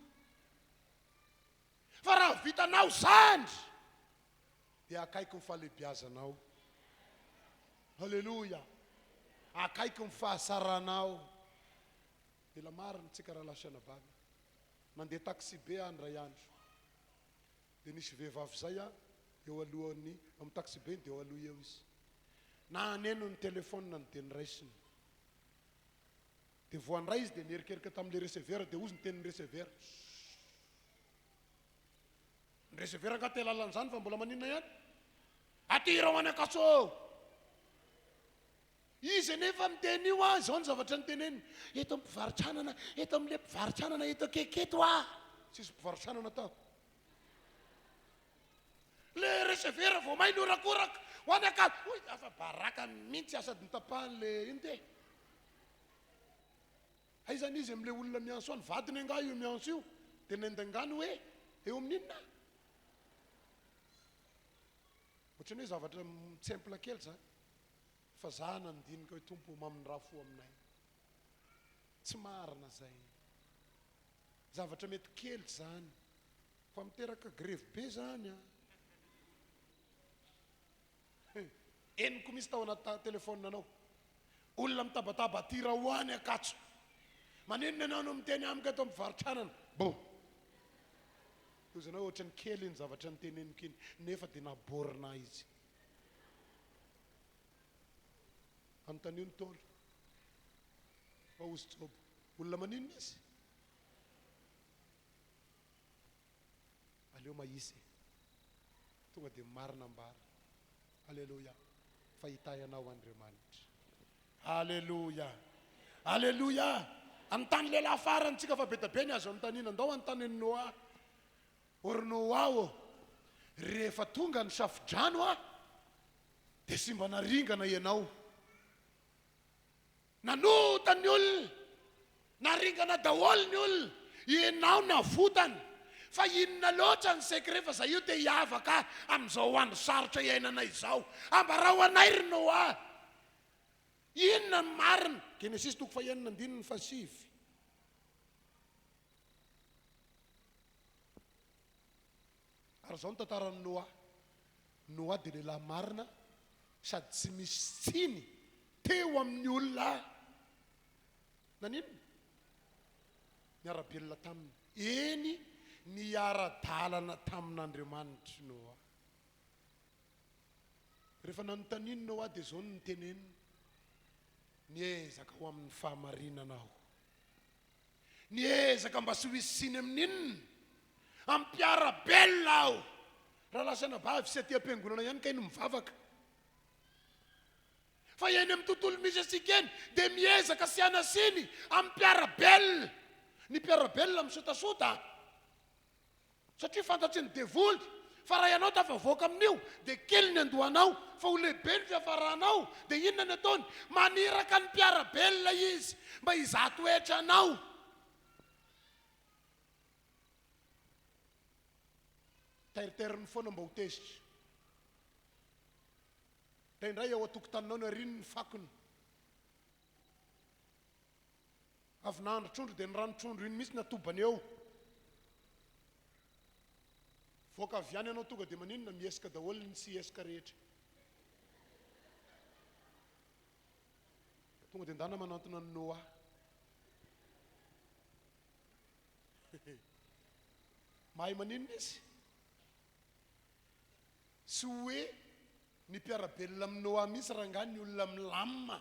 fa raha vitanao zany dia akaiky ny fahalehibiazanao halleluja akaiky ny fahasaranao mila marina tsika raha lasana bavy nandeha taxi be andray andro dia nisy vehivavy zay a eo alohany amin'ny taxi be dia eo aloha eo izy naneno ny telefônina ny dia niraisiny dia voandray izy dia nierikerika tamin'le receveur dia ozy ny tenin'ny receveur ny receveur ka telalan'izany fa mbola maninona ihany atira ho any akaso izy nefa miteny io a zao ny zavatra ny teneny eto amin'ny mpivaritranana eto amin'le mpivaritranana eto akeketo a tsisy mpivaritranana tao le receveur vao mainy orakoraka ho any akaso oy afa baraka mihitsy asady nitapahan'le iny te aizany izy amin'le olona mianso any vadiny anga io mianso io dia nendangany hoe eo amin'inona ohatrany hoe zavatra simple kely zany fa za nandinika hoe tompo mamin'ny raha fo aminay tsy marina zay zavatra mety kely zany fa miteraka greve be zany a eniko misy tao anaty telefônina anao olona mitabataba atira ho any akatso maninona anao no miteny amika eto mivaritranana bo io zanao ohatrany kely iny zavatra ny teneniko iny nefa dia naborina izy antanio ny tolo fa ozy jobo olona maninona izy aleo mahisy tonga dia marina ambara alleluia fahita ianao Andriamanitra alleluia alleluia antany lehilahy farany tsika fa be da be ny azo antanina andao antany ny Noa or Noa o rehefa tonga ny safidrano a dia sy mba naringana ianao nanota ny olona naringana daholo ny olona ianao navotany fa inona loatra ny secret fa za io dia hiavaka amin'izao andro sarotra iainana izao ambarao anay ry Noa inona ny marina Genesis 3:9-5 ary zao ny tantaran'ny Noa dia lehilahy marina sady tsy misy tsiny teo amin'ny olona nanino niara-belona taminy eny niara-dalana tamin'Andriamanitra Noa rehefa nanontaniany Noa dia zao ny teneniny niezaka ho amin'ny fahamarinana aho niezaka mba sy ho hisy siny amin'inona ampiara-belona aho raha lasana bavy sy aty am-piangonana ihany ka ino mivavaka fa eny amin'ny tontolo misy asika eny dia miezaka sy anasiny ampiara-belona ny piara-belona misotasota satria fantatry ny devoly fa raha ianao tafavoaka amin'io dia kely ny andohanao fa ho lehibe ny fiafaranao dia inona ny ataony maniraka ny piara-belona izy mba hizato hetra anao tairitairiny foana mba ho tezitra indray ao atokotaninao ny ariny ny fakony avy nandro trondro dia ny ranotrondro iny misy natobany eo voaka avy any ianao tonga dia maninona miesika daholo ny sy esika rehetra tonga dia ndana manantona ny Noa mahay maninona izy sy hoe ny piara-belona amin'ny Noa misy raha ngany ny olona milamina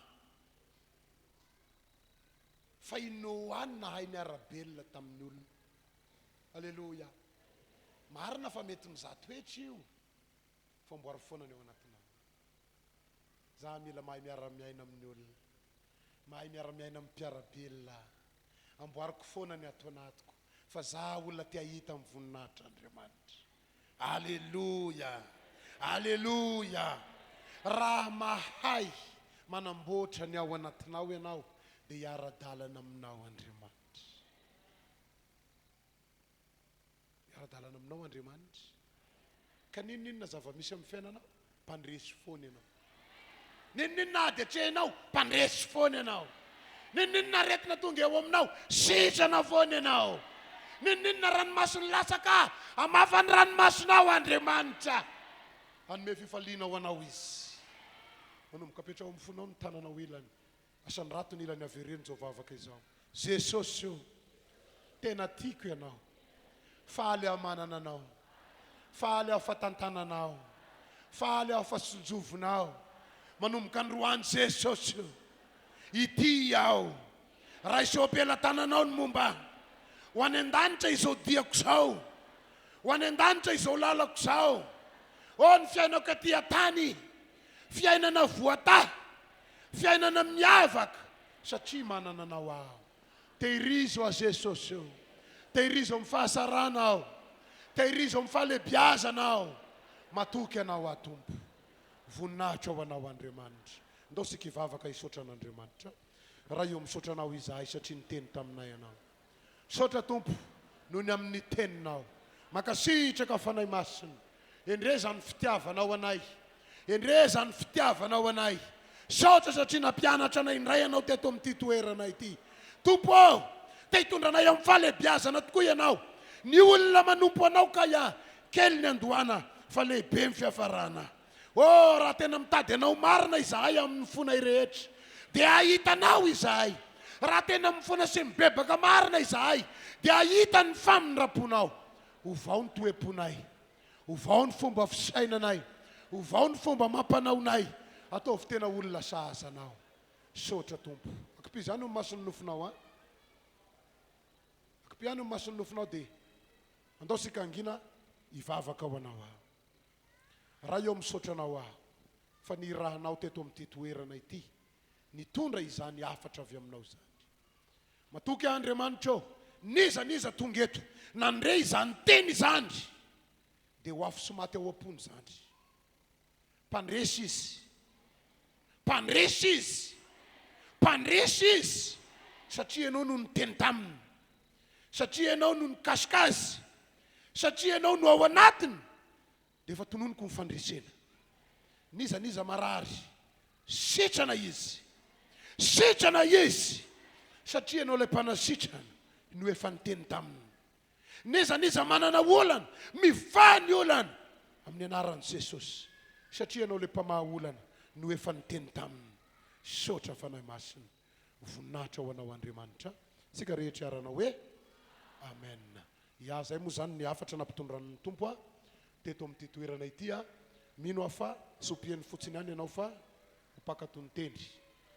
fa i Noa nahay niara-belona tamin'ny olona alleluia marina fa mety mizato hetra io famboary foana ny eo anatinao za mila mahay miara-miaina amin'ny olona mahay miara-miaina amin'ny piara-belona amboariko foana ny ato anatiko fa za olona te ahita amin'ny voninahitra Andriamanitra alleluia alleluia raha mahay manamboatra ny ao anatinao ianao dia hiara-dalana aminao Andriamanitra hiara-dalana aminao Andriamanitra ka ninona zava-misy amin'ny fiainanao mpandresy foana ianao ninona ady atrehinao mpandresy foana ianao ninona aretina tonga eo aminao sitrana foana ianao ninona ranomasony lasaka amafany ranomasonao Andriamanitra anome fifaliana ho anao izy manomboka apetrao amin'ny fonao ny tananao ilany asany rato ny ilany avereny zao vavaka izao Jesosy io tena tiako ianao, faly aho manana anao, faly aho fatantananao, faly aho fasonjovinao, manomboka androany Jesosy ity aho, raha izao ampelantananao ny momba, ho any an-danitra izao diako zao, ho any an-danitra izao lalako zao, ny fiainako aty an-tany, fiainana voata, fiainana miavaka, satria manana anao aho. Tehirizo a Jesosy, tehirizo amin'ny fahasarana aho, tehirizo amin'ny fahalebiazana aho, matoky anao aho Tompo, voninahitra ao anao Andriamanitra. Ndao sika hivavaka hisaotra an'Andriamanitra, raha io misaotra anao izahay satria niteny taminay ianao. Saotra Tompo noho ny amin'ny teninao, makasitraka fanahy masina, endre zany fitiavanao anay, endre zany fitiavanao anay. Saotra satria nampianatra anay indray anao teto amin'ity toerana ity. Tompo, te hitondranay amin'ny fahalebiazana tokoa ianao. Ny olona manompo anao ka kely ny andohana fa lehibe ny fiafarana. Raha tena mitady anao marina izahay amin'ny fona rehetra, dia ahitanao izahay. Raha tena mifona sy mibebaka marina izahay, dia ahita ny famindraponao. Ovao ny toe-ponay, ovao ny fomba fisainanay, ovao ny fomba mampanaonay, ataovy tena olona sahazanao. Saotra Tompo. Akapy zany masony nofinao a? Akapy ihany masony nofinao dia andao sika angina hivavaka ao anao aho. Raha eo misaotra anao aho, fa ny rahanao teto amin'ity toerana ity, nitondra izany afatra avy aminao zany. Matoky Andriamanitra, niza tonga eto, nandre izany teny izany, dia ho afo sy maty ao am-pony zany. Mpandresy izy, mpandresy izy, mpandresy izy, satria ianao no niteny taminy, satria ianao no nikasikasy, satria ianao no ao anatiny, dia efa tononoko ny fandresena. Niza marary, sitrana izy, satria ianao ilay mpanasitrana no efa niteny taminy. Niza manana olana, mivany olana amin'ny anaran'i Jesosy, satria ianao ilay mpamaha olana no efa niteny taminy. Saotra fanahy masina, voninahitra ho anao Andriamanitra. Sika rehetra arana hoe amen. Ia zay moa zany ny afatra nampitondran'ny Tompo a teto amin'ity toerana ity a. Mino afa sopiany fotsiny ihany ianao fa hopakatony teny.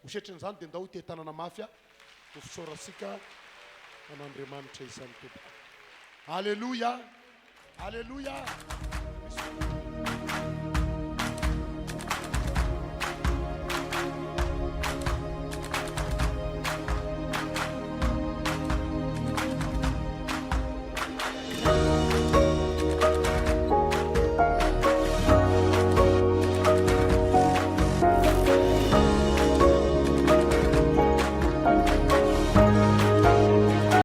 Ho setrin'izany dia ndao ity tanana mafy a, ho fisaorasika an'Andriamanitra izany Tompo. Alleluia, alleluia.